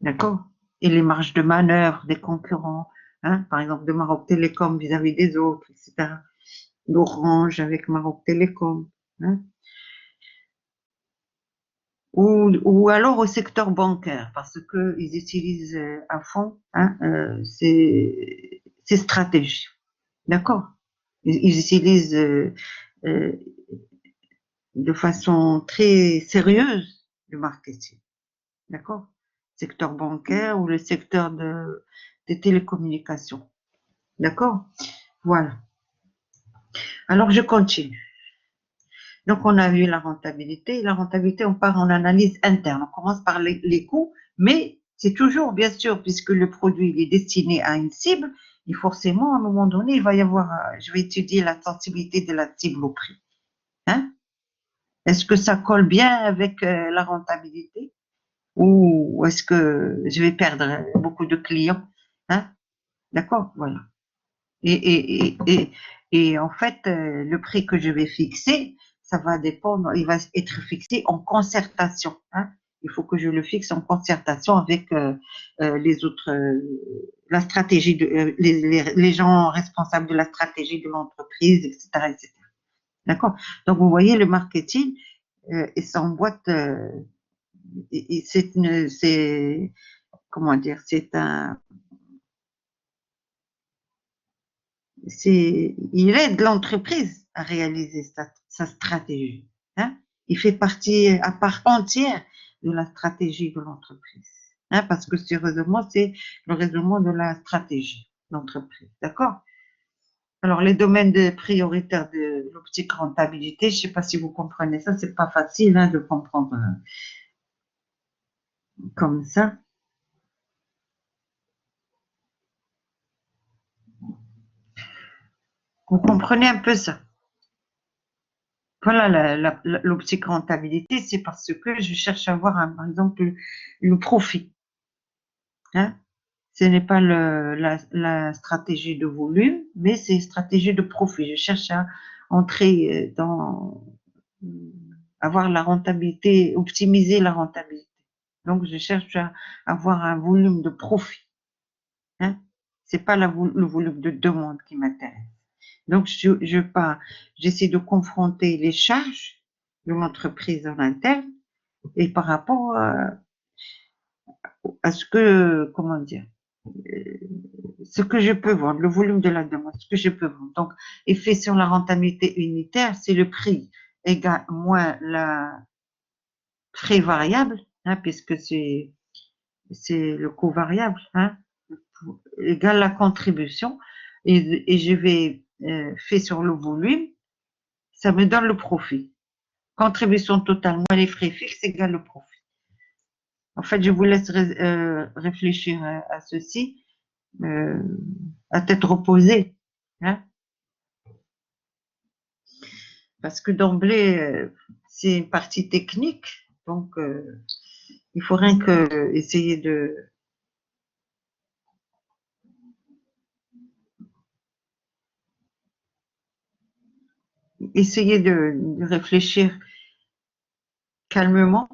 d'accord? Et les marges de manœuvre des concurrents, hein? Par exemple, de Maroc Télécom vis-à-vis des autres, etc. D'Orange avec Maroc Télécom, hein? Ou alors au secteur bancaire, parce qu'ils utilisent à fond, hein, ces stratégies. D'accord? Ils utilisent euh, de façon très sérieuse le marketing. D'accord? Secteur bancaire ou le secteur des télécommunications. D'accord? Voilà. Alors, je continue. Donc, on a vu la rentabilité. La rentabilité, on part en analyse interne. On commence par les coûts, mais C'est toujours, bien sûr, puisque le produit il est destiné à une cible, et forcément, à un moment donné, il va y avoir, je vais étudier la sensibilité de la cible au prix. Hein? Est-ce que ça colle bien avec la rentabilité ou est-ce que je vais perdre beaucoup de clients? Hein? D'accord? Voilà. Et en fait, le prix que je vais fixer, ça va dépendre, il va être fixé en concertation. Hein. Il faut que je le fixe en concertation avec les autres, la stratégie, les gens responsables de la stratégie de l'entreprise, etc., etc. D'accord? Donc, vous voyez, le marketing, il s'emboîte, c'est, comment dire, il aide l'entreprise à réaliser sa stratégie. Hein. Il fait partie à part entière de la stratégie de l'entreprise. Hein, parce que ce raisonnement, c'est le raisonnement de la stratégie de l'entreprise. D'accord? Alors, les domaines prioritaires de l'optique rentabilité, je ne sais pas si vous comprenez ça, c'est pas facile hein, de comprendre comme ça. Vous comprenez un peu ça? Voilà, l'optique rentabilité, c'est parce que je cherche à avoir, par exemple, le profit. Hein. Ce n'est pas la stratégie de volume, mais c'est une stratégie de profit. Je cherche à entrer dans, avoir la rentabilité, optimiser la rentabilité. Donc, je cherche à avoir un volume de profit. Hein. C'est pas le volume de demande qui m'intéresse. Donc, j'essaie de confronter les charges de l'entreprise en interne et par rapport à ce que, comment dire, ce que je peux vendre, le volume de la demande, ce que je peux vendre. Donc, effet sur la rentabilité unitaire, c'est le prix égal moins la frais variable, hein, puisque c'est le coût variable, hein, égale la contribution, et je vais fait sur le volume, ça me donne le profit. Contribution totale moins les frais fixes égale le profit. En fait, je vous laisse réfléchir à ceci à tête reposée, hein, parce que d'emblée, c'est une partie technique, donc il faut rien que essayer de réfléchir calmement.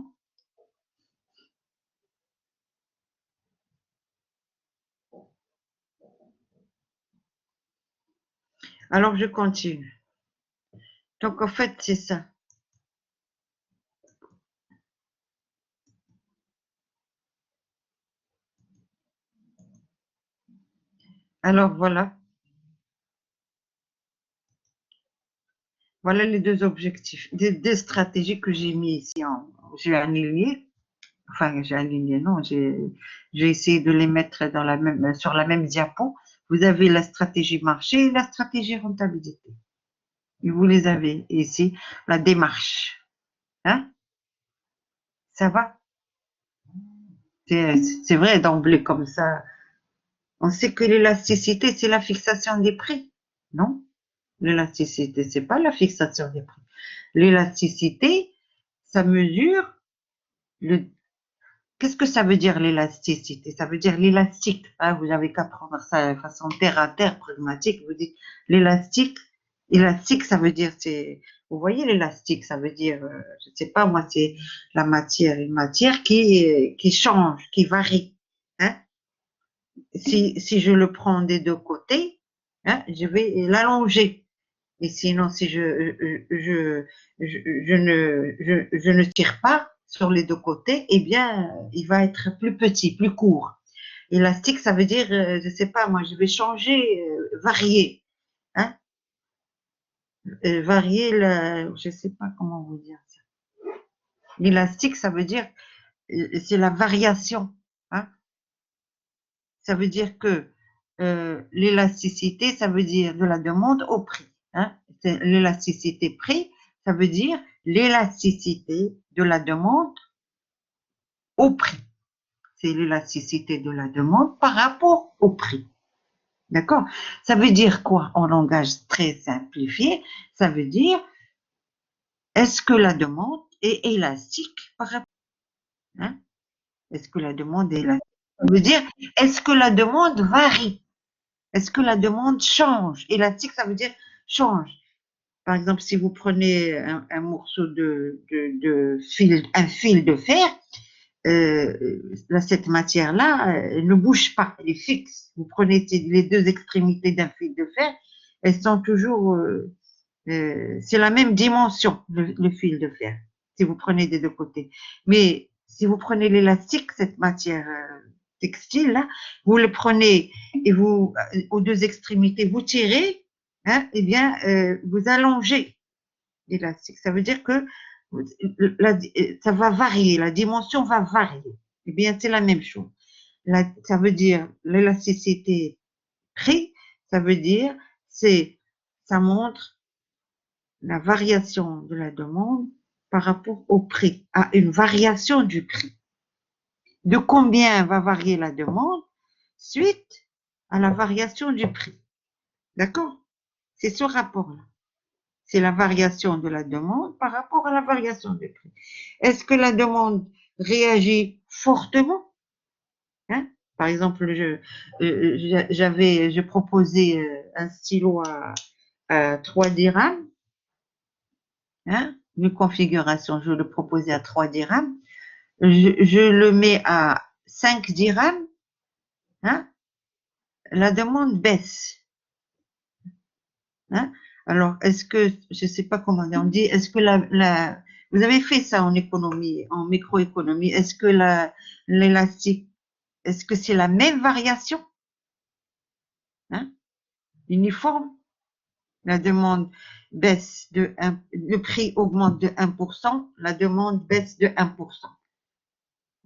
Alors, je continue. Donc, en fait, c'est ça. Alors, voilà. Voilà les deux objectifs, des stratégies que j'ai mis ici. J'ai aligné. Enfin, j'ai aligné, non. J'ai essayé de les mettre sur la même diapo. Vous avez la stratégie marché et la stratégie rentabilité. Et vous les avez ici, la démarche. Hein? Ça va? C'est vrai d'emblée comme ça. On sait que l'élasticité, c'est la fixation des prix. Non? L'élasticité, c'est pas la fixation des prix. L'élasticité, ça mesure le. Qu'est-ce que ça veut dire l'élasticité? Ça veut dire l'élastique. Hein, vous n'avez qu'à prendre ça de façon terre à terre, pragmatique. Vous dites l'élastique. Élastique, ça veut dire, vous voyez l'élastique, ça veut dire, je ne sais pas moi, c'est la matière, une matière qui change, qui varie. Hein. Si je le prends des deux côtés, hein, je vais l'allonger. Et sinon, si je ne tire pas sur les deux côtés, eh bien, il va être plus petit, plus court. Élastique, ça veut dire, je ne sais pas, moi, je vais changer, varier. Hein, varier, je ne sais pas comment vous dire ça. L'élastique, ça veut dire, c'est la variation. Hein. Ça veut dire que l'élasticité, ça veut dire de la demande au prix. Hein. L'élasticité prix, ça veut dire l'élasticité de la demande au prix. c'est l'élasticité de la demande par rapport au prix. D'accord? Ça veut dire quoi en langage très simplifié? Ça veut dire, est-ce que la demande est élastique par rapport, hein? Est-ce que la demande est élastique? Ça veut dire, est-ce que la demande varie? Est-ce que la demande change? Élastique, ça veut dire change. Par exemple, si vous prenez un morceau de fil, un fil de fer, cette matière-là ne bouge pas, elle est fixe. Vous prenez les deux extrémités d'un fil de fer, elles sont toujours, c'est la même dimension, le fil de fer, si vous prenez des deux côtés. Mais si vous prenez l'élastique, cette matière textile là, vous le prenez et vous, aux deux extrémités, vous tirez, hein, eh bien, vous allongez l'élastique. Ça veut dire que ça va varier, la dimension va varier. Eh bien, c'est la même chose. Ça veut dire l'élasticité prix, ça veut dire ça montre la variation de la demande par rapport au prix, à une variation du prix. De combien va varier la demande suite à la variation du prix. D'accord? C'est ce rapport-là. C'est la variation de la demande par rapport à la variation du prix. Est-ce que la demande réagit fortement? Hein? Par exemple, je proposais un stylo à 3 dirhams, hein? Une configuration, je le proposais à 3 dirhams. Je le mets à 5 dirhams, hein? La demande baisse. Hein? Alors, est-ce que, je ne sais pas comment on dit, est-ce que vous avez fait ça en économie, en microéconomie, est-ce que l'élastique, est-ce que c'est la même variation, hein, uniforme? La demande baisse le prix augmente de 1%, la demande baisse de 1%.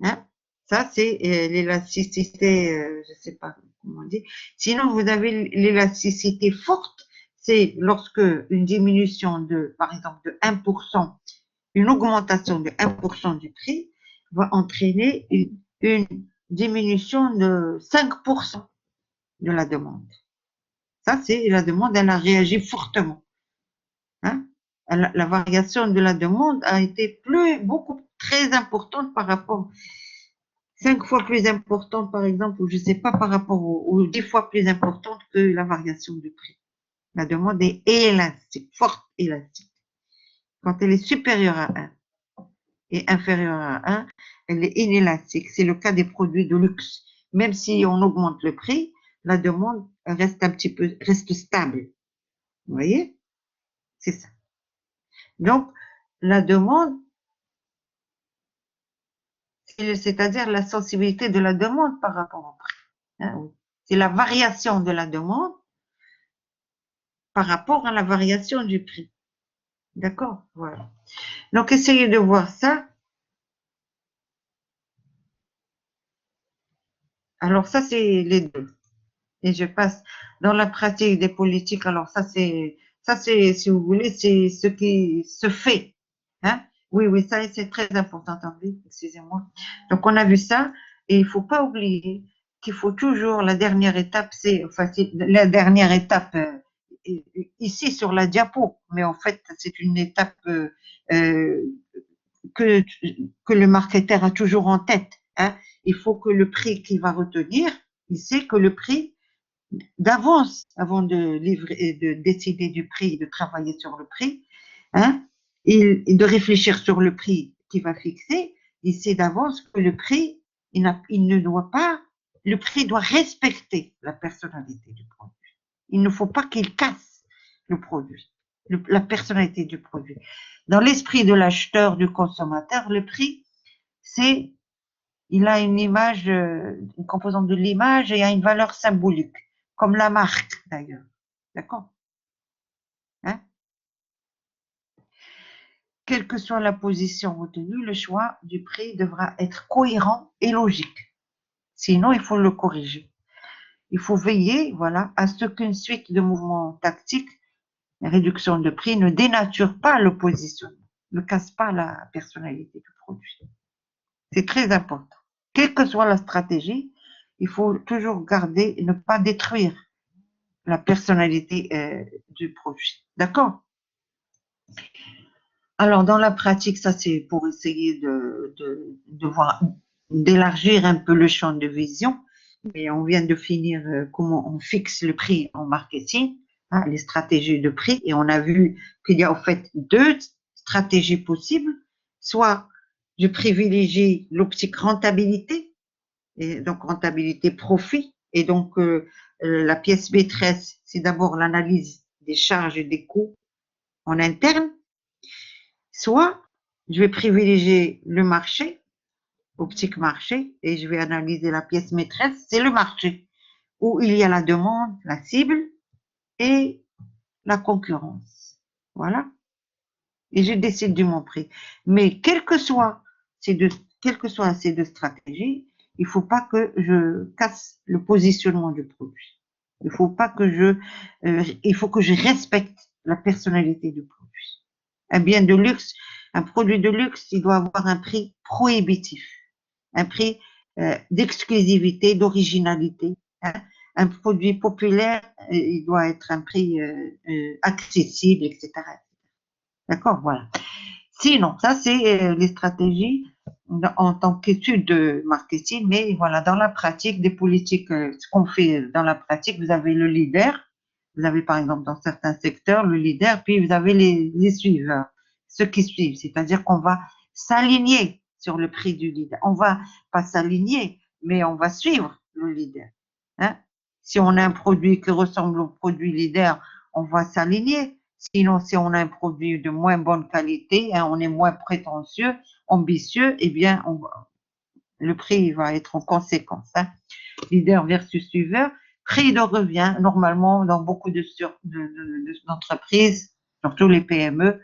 Hein? Ça, c'est l'élasticité, je ne sais pas comment on dit. Sinon, vous avez l'élasticité forte, c'est lorsque une diminution par exemple, de 1%, une augmentation de 1% du prix va entraîner une diminution de 5% de la demande. Ça, c'est la demande, elle a réagi fortement. Hein? La variation de la demande a été très importante par rapport 5 fois plus importante, par exemple, ou je ne sais pas, par rapport aux 10 fois plus importante que la variation du prix. La demande est élastique, forte élastique. Quand elle est supérieure à 1 et inférieure à 1, elle est inélastique. C'est le cas des produits de luxe. Même si on augmente le prix, la demande reste stable. Vous voyez? C'est ça. Donc, la demande, c'est-à-dire la sensibilité de la demande par rapport au prix. Hein, c'est la variation de la demande par rapport à la variation du prix. D'accord? Voilà. Donc, essayez de voir ça. Alors, ça, c'est les deux. Et je passe dans la pratique des politiques. Alors, ça, si vous voulez, c'est ce qui se fait. Hein? Oui, oui, ça, c'est très important. Attendez, excusez-moi. Donc, on a vu ça. Et il faut pas oublier qu'il faut toujours, la dernière étape, c'est la dernière étape ici sur la diapo. Mais en fait, c'est une étape euh, que, que le marketeur a toujours en tête. Hein. Il faut que le prix qu'il va retenir, il sait que le prix d'avance, avant de livrer, de décider du prix, de travailler sur le prix, hein, et de réfléchir sur le prix qu'il va fixer, il sait d'avance que le prix, il ne doit pas, le prix doit respecter la personnalité du produit. Il ne faut pas qu'il casse le produit, la personnalité du produit. Dans l'esprit de l'acheteur, du consommateur, le prix, il a une image, une composante de l'image et a une valeur symbolique, comme la marque d'ailleurs. D'accord? Hein? Quelle que soit la position retenue, le choix du prix devra être cohérent et logique. Sinon, il faut le corriger. Il faut veiller, voilà, à ce qu'une suite de mouvements tactiques, la réduction de prix, ne dénature pas le positionnement, ne casse pas la personnalité du produit. C'est très important. quelle que soit la stratégie, il faut toujours garder et ne pas détruire la personnalité du produit. D'accord? Alors, dans la pratique, ça c'est pour essayer de voir, d'élargir un peu le champ de vision. Et on vient de finir comment on fixe le prix en marketing, hein, les stratégies de prix. Et on a vu qu'il y a en fait deux stratégies possibles. Soit je privilégie l'optique rentabilité, et donc rentabilité profit. Et donc la pièce maîtresse, c'est d'abord l'analyse des charges et des coûts en interne. Soit je vais privilégier le marché, optique marché, et je vais analyser la pièce maîtresse, c'est le marché, où il y a la demande, la cible et la concurrence. Voilà. Et je décide de mon prix. Mais quelles que soient ces deux stratégies, il ne faut pas que je casse le positionnement du produit. Il faut que je respecte la personnalité du produit. Un bien de luxe, un produit de luxe, il doit avoir un prix prohibitif, un prix d'exclusivité, d'originalité. Hein. Un produit populaire, il doit être un prix accessible, etc. D'accord, voilà. Sinon, ça c'est les stratégies en tant qu'étude de marketing, mais voilà, dans la pratique des politiques, ce qu'on fait dans la pratique, vous avez le leader, vous avez par exemple dans certains secteurs le leader, puis vous avez les suiveurs, ceux qui suivent, c'est-à-dire qu'on va s'aligner sur le prix du leader. On va pas s'aligner, mais on va suivre le leader. Hein? Si on a un produit qui ressemble au produit leader, on va s'aligner. Sinon, si on a un produit de moins bonne qualité, hein, on est moins prétentieux, ambitieux, eh bien, le prix va être en conséquence. Hein. Leader versus suiveur. Prix de revient, normalement, dans beaucoup d'entreprises, surtout les PME,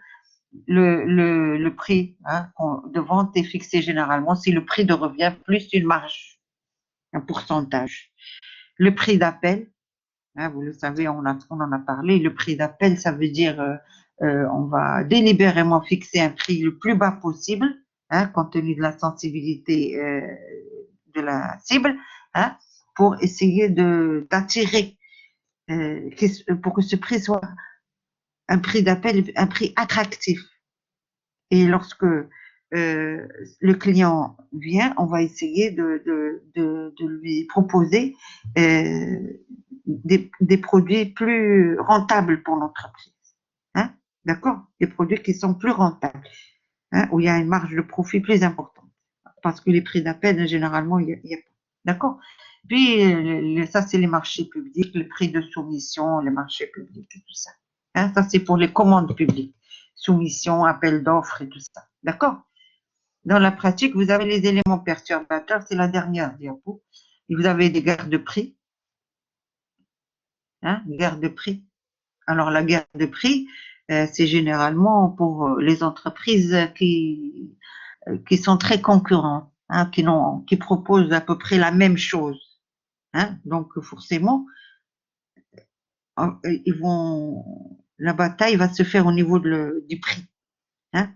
le prix hein, de vente est fixé généralement, c'est le prix de revient plus une marge, un pourcentage. Le prix d'appel, hein, vous le savez, on en a parlé. Le prix d'appel, ça veut dire on va délibérément fixer un prix le plus bas possible, hein, compte tenu de la sensibilité de la cible, hein, pour essayer d'attirer, pour que ce prix soit un prix d'appel, un prix attractif. Et lorsque le client vient, on va essayer de lui proposer des produits plus rentables pour l'entreprise. Hein? D'accord? Des produits qui sont plus rentables, hein? Où il y a une marge de profit plus importante. Parce que les prix d'appel, généralement, il y a pas. D'accord? Puis, ça, c'est les marchés publics, les prix de soumission, les marchés publics et tout ça. Hein? Ça, c'est pour les commandes publiques. Soumission, appel d'offres et tout ça. D'accord? Dans la pratique, vous avez les éléments perturbateurs, c'est la dernière diapo. Et vous avez des guerres de prix. Hein, guerre de prix. Alors, la guerre de prix, c'est généralement pour les entreprises qui sont très concurrentes, hein, qui proposent à peu près la même chose. Hein. Donc, forcément, la bataille va se faire au niveau du prix. Hein.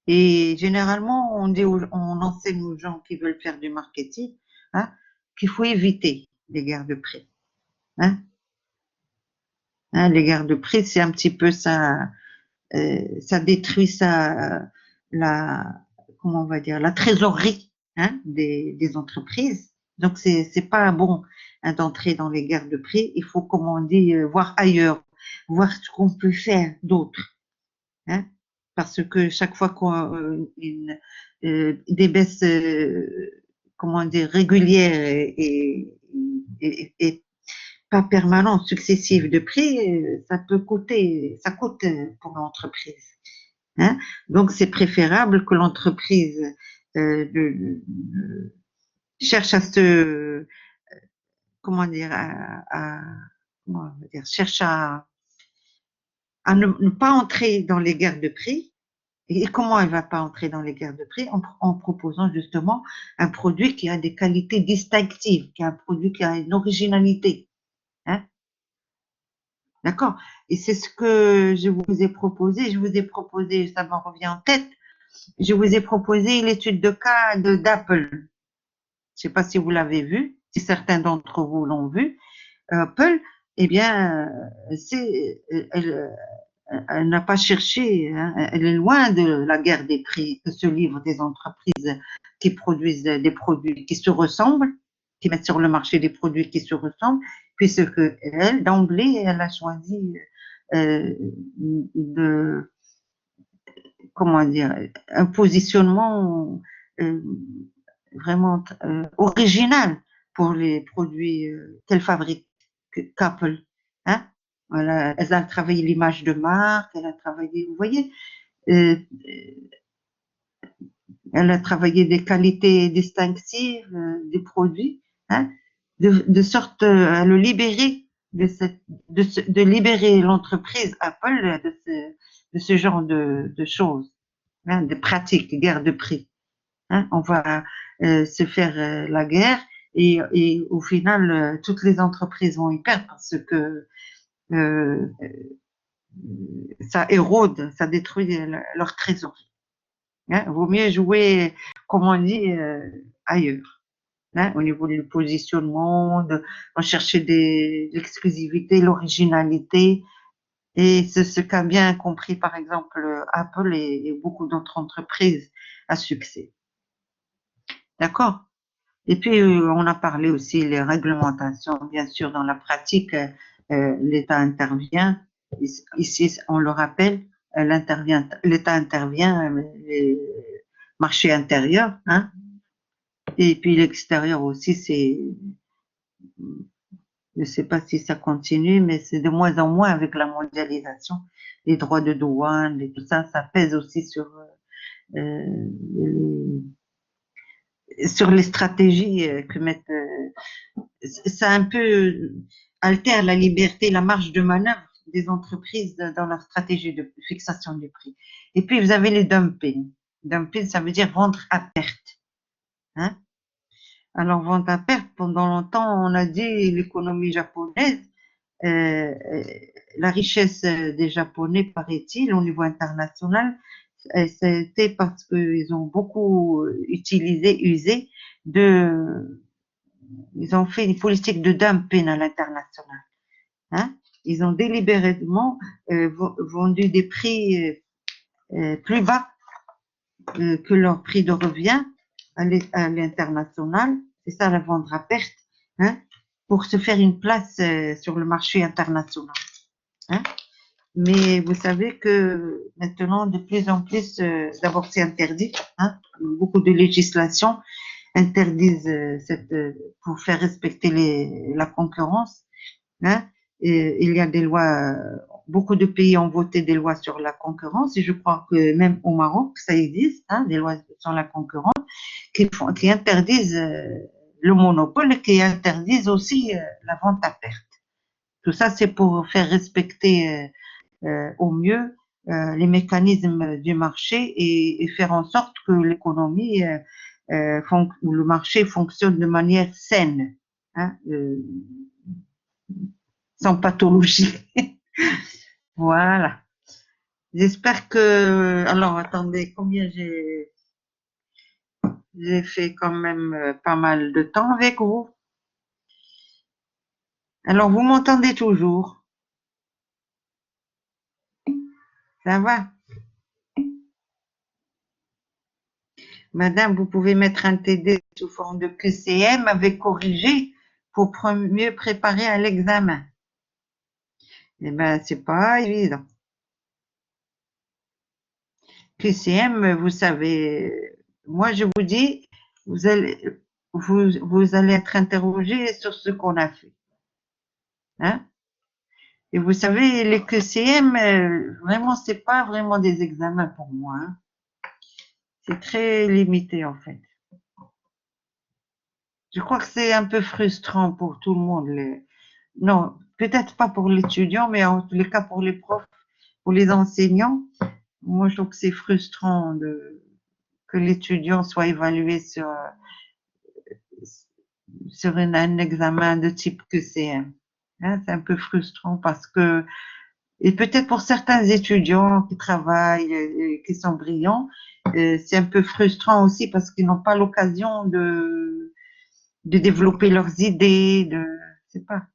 Et généralement, on enseigne aux gens qui veulent faire du marketing hein, qu'il faut éviter les guerres de prix. Hein. Hein, les guerres de prix, c'est un petit peu ça, ça détruit comment on va dire, la trésorerie hein, des entreprises. Donc, c'est pas bon hein, d'entrer dans les guerres de prix. Il faut, comme on dit, voir ailleurs, voir ce qu'on peut faire d'autre. Hein, parce que chaque fois des baisses, comment dire, régulières et pas permanentes, successives de prix, ça coûte pour l'entreprise. Hein. Donc, c'est préférable que l'entreprise cherche à se, comment dire, comment dire, cherche à ne pas entrer dans les guerres de prix. Et comment elle ne va pas entrer dans les guerres de prix en proposant justement un produit qui a des qualités distinctives, qui a un produit qui a une originalité. Hein. D'accord? Et c'est ce que je vous ai proposé. Je vous ai proposé, ça m'en revient en tête, je vous ai proposé l'étude de cas d'Apple. Je ne sais pas si vous l'avez vu, si certains d'entre vous l'ont vu. Apple, eh bien, elle n'a pas cherché, hein, elle est loin de la guerre des prix que se livrent des entreprises qui produisent des produits qui se ressemblent, qui mettent sur le marché des produits qui se ressemblent, puisque elle, d'emblée, elle a choisi de, comment dire, un positionnement euh, vraiment original pour les produits qu'elle fabrique, qu'Apple. Hein? Voilà, elle a travaillé l'image de marque, elle a travaillé, vous voyez, euh, elle a travaillé des qualités distinctives des produits, hein, de sorte à le libérer de libérer l'entreprise Apple de ce genre de choses, hein, de pratiques, guerre de prix. Hein, on va se faire la guerre et au final, toutes les entreprises vont y perdre parce que euh, ça érode, ça détruit leur trésorerie. Hein. Vaut mieux jouer, comme on dit, ailleurs. Hein, au niveau du positionnement, de rechercher l'exclusivité, l'originalité. Et c'est ce qu'a bien compris, par exemple, Apple et beaucoup d'autres entreprises à succès. D'accord? Et puis, on a parlé aussi des réglementations. Bien sûr, dans la pratique, l'État intervient. Ici, on le rappelle, l'État intervient, les marchés intérieurs, hein. Et puis l'extérieur aussi, je ne sais pas si ça continue, mais c'est de moins en moins avec la mondialisation. Les droits de douane et tout ça, ça pèse aussi euh, sur les stratégies que mettent ça un peu altère la liberté, la marge de manœuvre des entreprises dans leur stratégie de fixation du prix. Et puis, vous avez les dumping. Dumping, ça veut dire vendre à perte. Hein? Alors, vendre à perte, pendant longtemps, on a dit l'économie japonaise, euh, la richesse des Japonais, paraît-il, au niveau international, c'était parce qu'ils ont beaucoup usé ils ont fait une politique de dumping à l'international. Hein? Ils ont délibérément vendu des prix plus bas que leur prix de revient à l'international. C'est ça la vendre à perte, hein? Pour se faire une place sur le marché international. Hein? Mais vous savez que maintenant, de plus en plus, d'abord c'est interdit. Hein? Beaucoup de législations interdisent pour faire respecter la concurrence. Hein. Et il y a des lois, beaucoup de pays ont voté des lois sur la concurrence et je crois que même au Maroc, ça existe, hein, des lois sur la concurrence qui interdisent le monopole et qui interdisent aussi la vente à perte. Tout ça, c'est pour faire respecter au mieux les mécanismes du marché et faire en sorte que l'économie ou le marché fonctionne de manière saine, hein, sans pathologie. Voilà. J'espère que. Alors, attendez, combien j'ai fait quand même pas mal de temps avec vous. Alors, vous m'entendez toujours? Ça va? Madame, vous pouvez mettre un TD sous forme de QCM avec corrigé pour mieux préparer à l'examen. Eh ben, c'est pas évident. QCM, vous savez, moi je vous dis, vous allez, vous allez être interrogé sur ce qu'on a fait. Hein? Et vous savez, les QCM, vraiment, c'est pas vraiment des examens pour moi. Hein. C'est très limité en fait. Je crois que c'est un peu frustrant pour tout le monde. Non, peut-être pas pour l'étudiant, mais en tous les cas pour les profs, pour les enseignants. Moi, je trouve que c'est frustrant que l'étudiant soit évalué sur un examen de type QCM. Hein, c'est un peu frustrant parce que Et peut-être pour certains étudiants qui travaillent, qui sont brillants, c'est un peu frustrant aussi parce qu'ils n'ont pas l'occasion de développer leurs idées, je sais pas.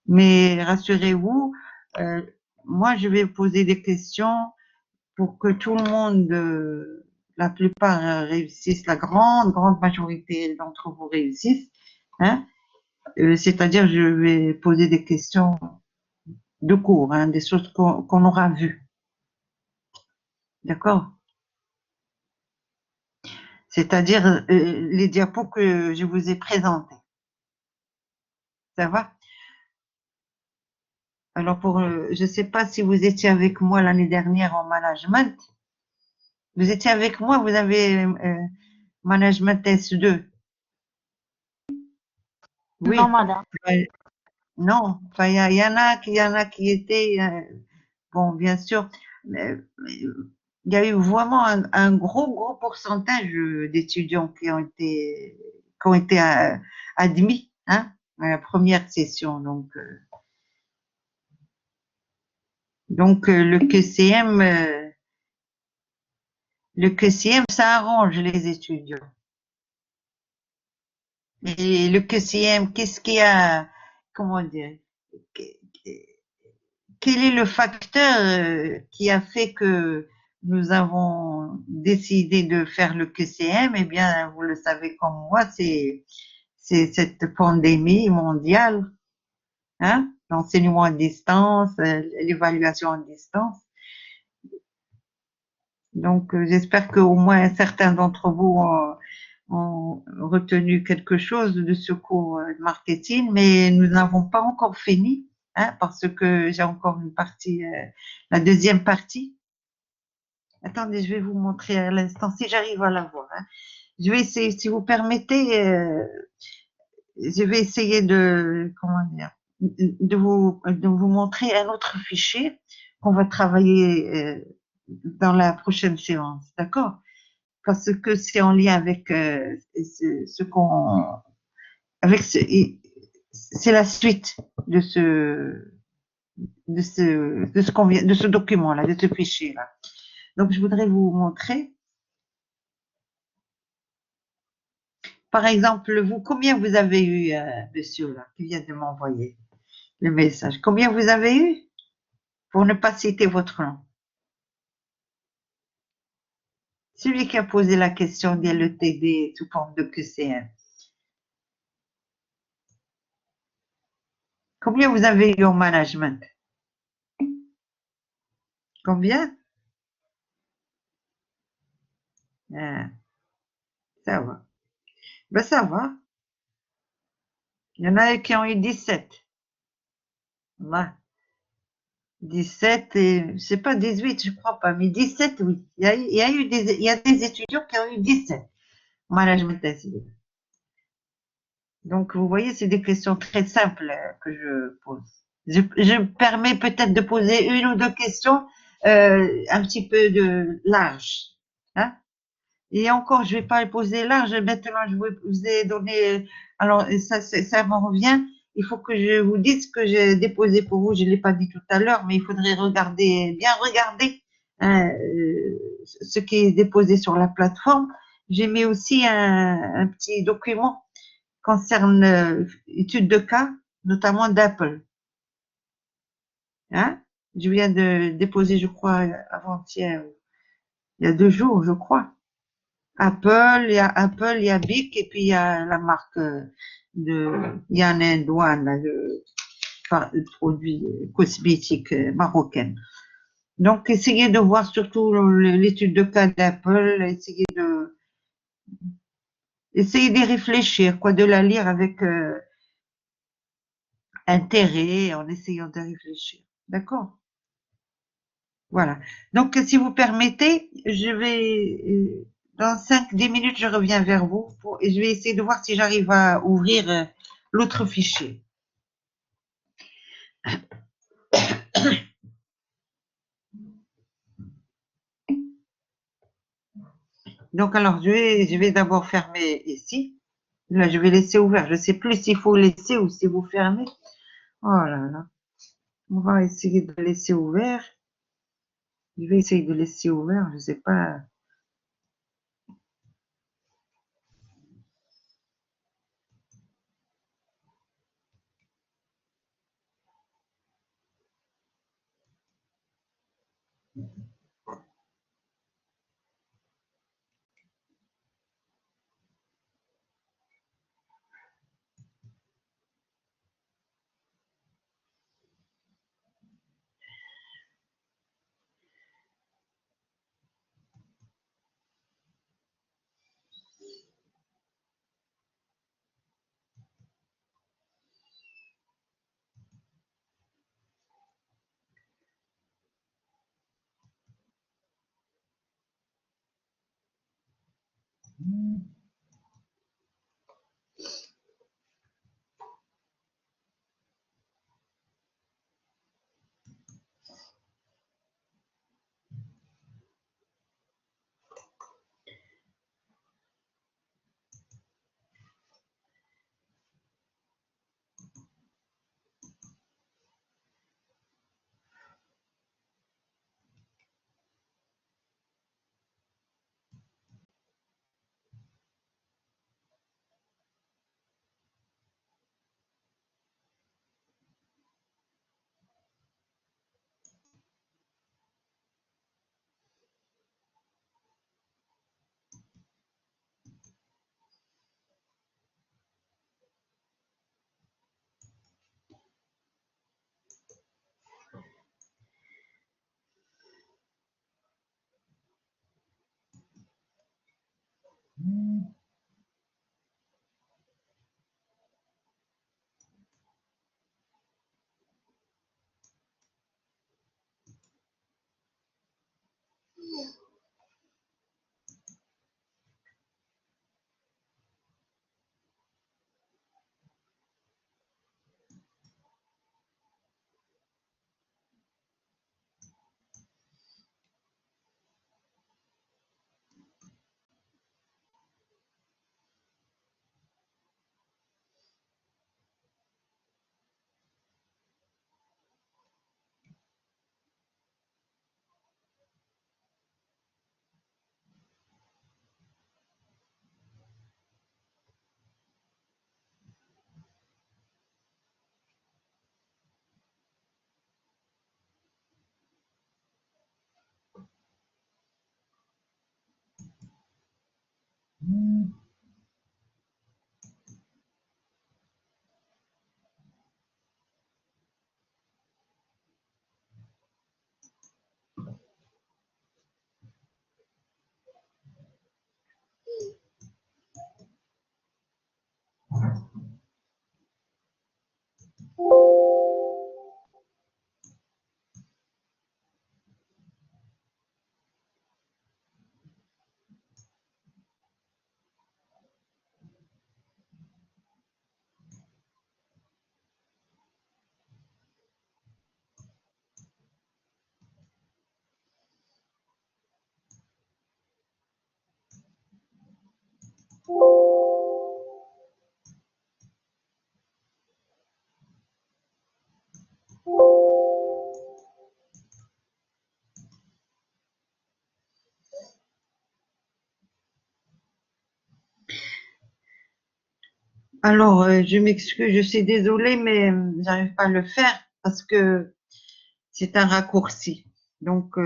Mais rassurez-vous, euh, moi je vais poser des questions pour que tout le monde, la plupart réussissent, la grande majorité d'entre vous réussissent, hein. C'est-à-dire, je vais poser des questions de cours, hein, des choses qu'on aura vues, d'accord? C'est-à-dire les diapos que je vous ai présentés. Ça va? Alors je ne sais pas si vous étiez avec moi l'année dernière en management. Vous étiez avec moi, vous avez management S2. Non, Oui. madame. Non, enfin, il y en a qui étaient, bon, bien sûr, il y a eu vraiment un gros pourcentage d'étudiants qui ont été admis, hein, à la première session. Donc, le QCM, ça arrange les étudiants. Et le QCM, qu'est-ce qu'il y a, comment dire, quel est le facteur qui a fait que nous avons décidé de faire le QCM? Eh bien, vous le savez comme moi, c'est cette pandémie mondiale, hein, l'enseignement à distance, l'évaluation à distance. Donc, j'espère qu'au moins certains d'entre vous ont retenu quelque chose de ce cours de marketing, mais nous n'avons pas encore fini, hein, parce que j'ai encore une partie, la deuxième partie. Attendez, je vais vous montrer à l'instant si j'arrive à la voir, hein. Je vais essayer, si vous permettez, je vais essayer comment dire, de vous montrer un autre fichier qu'on va travailler dans la prochaine séance, d'accord? Parce que c'est en lien avec avec c'est la suite de ce document-là, de ce fichier-là. Donc, je voudrais vous montrer. Par exemple, vous, combien vous avez eu, monsieur, là, qui vient de m'envoyer le message? Combien vous avez eu? Pour ne pas citer votre nom. Celui qui a posé la question via le TD sous forme de QCM. Combien vous avez eu en management? Combien? Ah, ça va. Ben, ça va. Il y en a qui ont eu 17. Voilà. 17 et, je sais pas, 18, je crois pas, mais 17, oui. Il y a des étudiants qui ont eu 17 management SEO. Donc, vous voyez, c'est des questions très simples que je pose. Je me permets peut-être de poser une ou deux questions un petit peu large, hein. Et encore, je vais pas les poser large. Maintenant, je vous ai donné. Alors, ça me revient. Il faut que je vous dise ce que j'ai déposé pour vous. Je l'ai pas dit tout à l'heure, mais il faudrait bien regarder hein, ce qui est déposé sur la plateforme. J'ai mis aussi un petit document concerne études de cas, notamment d'Apple. Hein? Je viens de déposer, je crois, avant-hier, il y a 2 jours, je crois. Apple, il y a Bic et puis il y a la marque il y a un indouane là, de produits cosmétiques marocains. Donc, essayez de voir surtout l'étude de cas d'Apple, essayez d'y réfléchir, quoi, de la lire avec intérêt, en essayant de réfléchir. D'accord? Voilà. Donc, si vous permettez, dans 5-10 minutes, je reviens vers vous et je vais essayer de voir si j'arrive à ouvrir l'autre fichier. Donc, alors, je vais d'abord fermer ici. Là, je vais laisser ouvert. Je ne sais plus s'il faut laisser ou si vous fermez. Oh là là. On va essayer de laisser ouvert. Je vais essayer de laisser ouvert, je sais pas. Alors, je m'excuse, je suis désolée, mais j'arrive pas à le faire parce que c'est un raccourci. Donc,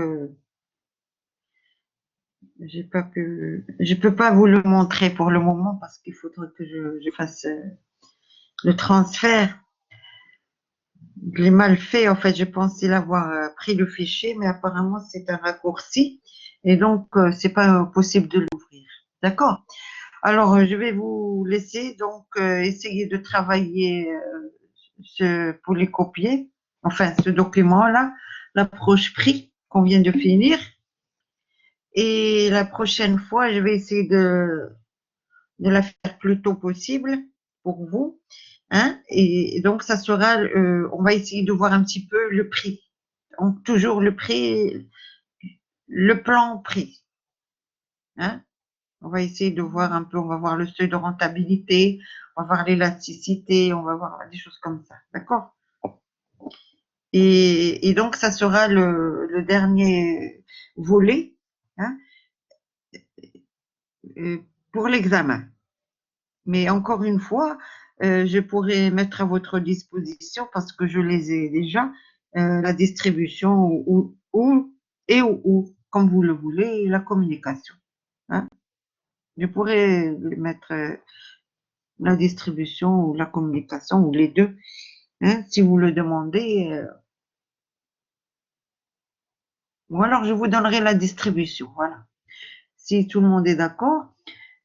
je peux pas vous le montrer pour le moment parce qu'il faudrait que je fasse le transfert. Je l'ai mal fait, en fait, je pensais l'avoir pris le fichier, mais apparemment c'est un raccourci et donc c'est pas possible de l'ouvrir. D'accord? Alors, je vais vous laisser donc essayer de travailler pour les copier, enfin ce document-là, l'approche prix qu'on vient de finir. Et la prochaine fois, je vais essayer de la faire plus tôt possible pour vous. Hein, et donc, ça sera, on va essayer de voir un petit peu le prix. Donc, toujours le prix, le plan prix. Hein. On va essayer de voir un peu, on va voir le seuil de rentabilité, on va voir l'élasticité, on va voir des choses comme ça. D'accord? Et donc, ça sera le dernier volet, hein, pour l'examen. Mais encore une fois, je pourrais mettre à votre disposition, parce que je les ai déjà, la distribution comme vous le voulez, la communication, hein. Je pourrais mettre la distribution ou la communication, ou les deux, hein, si vous le demandez. Ou alors, je vous donnerai la distribution. Voilà. Si tout le monde est d'accord,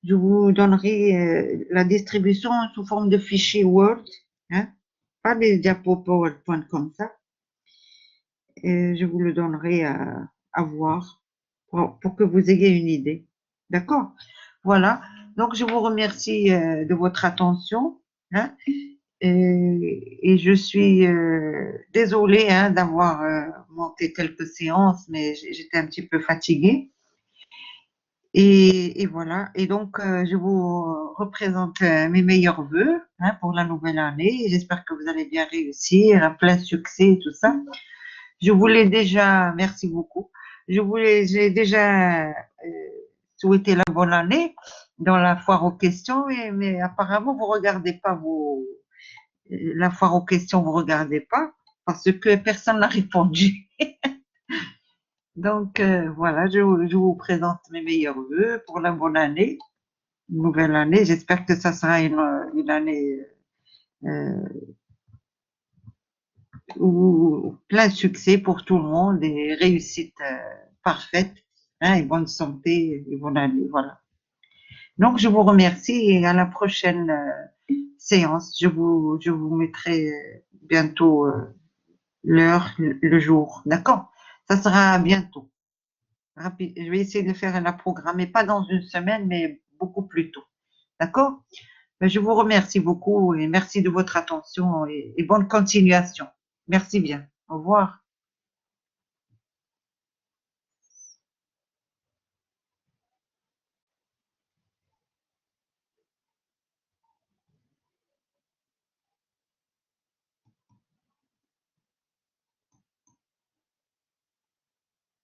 je vous donnerai la distribution sous forme de fichier Word, hein, pas des diapos PowerPoint comme ça. Et je vous le donnerai à voir pour que vous ayez une idée. D'accord? Voilà. Donc, je vous remercie de votre attention, hein, et je suis désolée, hein, d'avoir manqué quelques séances, mais j'étais un petit peu fatiguée. Et voilà. Et donc, je vous représente mes meilleurs vœux, hein, pour la nouvelle année. J'espère que vous allez bien réussir, un plein succès et tout ça. Je voulais déjà, merci beaucoup. J'ai déjà souhaité la bonne année dans la foire aux questions, mais apparemment, vous regardez pas la foire aux questions, vous regardez pas parce que personne n'a répondu. Donc, voilà, je vous présente mes meilleurs vœux pour la bonne année, une nouvelle année. J'espère que ça sera une année euh, où plein succès pour tout le monde et réussite parfaite, hein, et bonne santé et bonne année. Voilà. Donc, je vous remercie et à la prochaine séance. Je vous mettrai bientôt l'heure, le jour. D'accord? Ça sera bientôt. Rapide. Je vais essayer de faire la programmer, pas dans une semaine, mais beaucoup plus tôt. D'accord? Ben, je vous remercie beaucoup et merci de votre attention et bonne continuation. Merci bien. Au revoir.